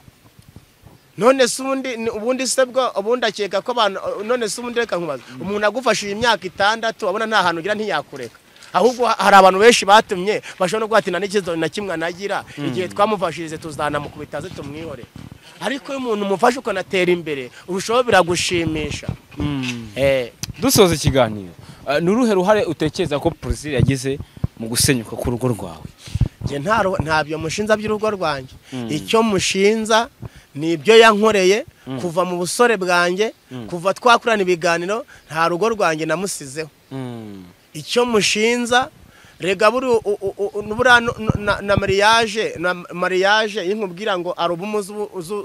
None se ubundi se bwo ubundi akeka ko abantu none se ubundi reka nkubaza umuntu agufashije imyaka 6 abona nta hantu ugira ntiyakureka ahubwo hari abantu benshi batumye bashobora no guhatina n'ikizo na kimwe anagira igihe twamufashirize tuzana mu kubitaze tumwihore. Ariko iyo umuntu umufashe ukanatera imbere urushaho biragushimisha. Dusoza ikiganiro nuruhe ruhare utekereza ko Brazil yagize mu gusenyuka ku rugo rwawe? Je ntabyo mushinza by'urugo rwanjye icyo mushinza ni ibyo yankoreye kuva mu busore bwanjye kuva twakurana ibiganiro nta rugo rwanjye namusizeho. Icyo mushinza rega buri na mariage yinkubwira ngo arubumu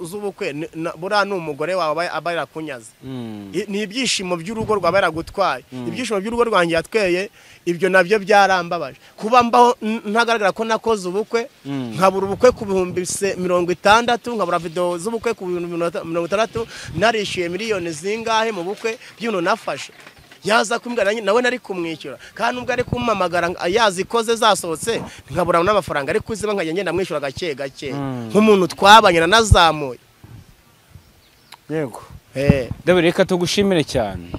z'ubukwe bura numugore wawe abayira kunyaza. Ni ibyishimo by'urugo rwa baragutwaye ibyishimo by'urugo rwanjye yatweye ibyo nabyo byarambabaje kuba mbaho ntagaragara ko nakoze ubukwe nkabura ubukwe ku 60 nkabura video z'ubukwe ku 60 narishiye miliyoni zingahe mu bukwe by'uno nafashe yaza kumbwira nawe nari kumwishyura kandi ubwo ari kumamagara yazikoze zasohotse nkabura n'amafaranga ari kuziba nkajya ngenda mwishyura gake nk'umuntu twabanye nazamuye. Yego David reka tugushimire cyane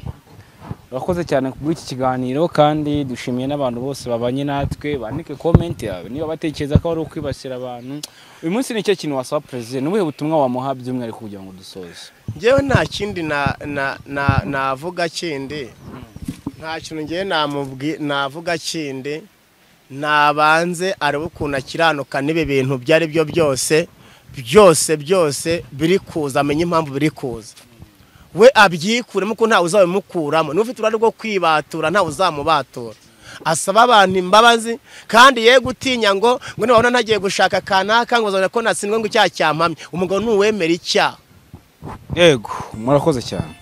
urakoze cyane kuri iki kiganiro kandi dushimiye n'abantu bose babanye natwe bandike comment yawe niba batekereza ko ari ukwibasira abantu. Uyu munsi nicyo kintu wasaba president n'ubuhe butumwa wamuha by'umwihariko kugira ngo dusoze? Ngewe nta kindi navuga kindi nta kintu ngewe navuga kindi nabanze arebe ukuntu akiranuka nibe bintu byari byo byose biri kuza amenye impamvu biri kuza we abyikuremo ko ntawe uzabimukuramo n'ufite urari rwo kwibatura ntawe uzamubatura asaba abantu imbabazi kandi ye gutinya ngo nibabona ntagiye gushaka kanaka ngo bazabona ko natsindwe ngo icyaha cyampamye. Umugabo nuwemera icyaha. Yego, murakoze cyane.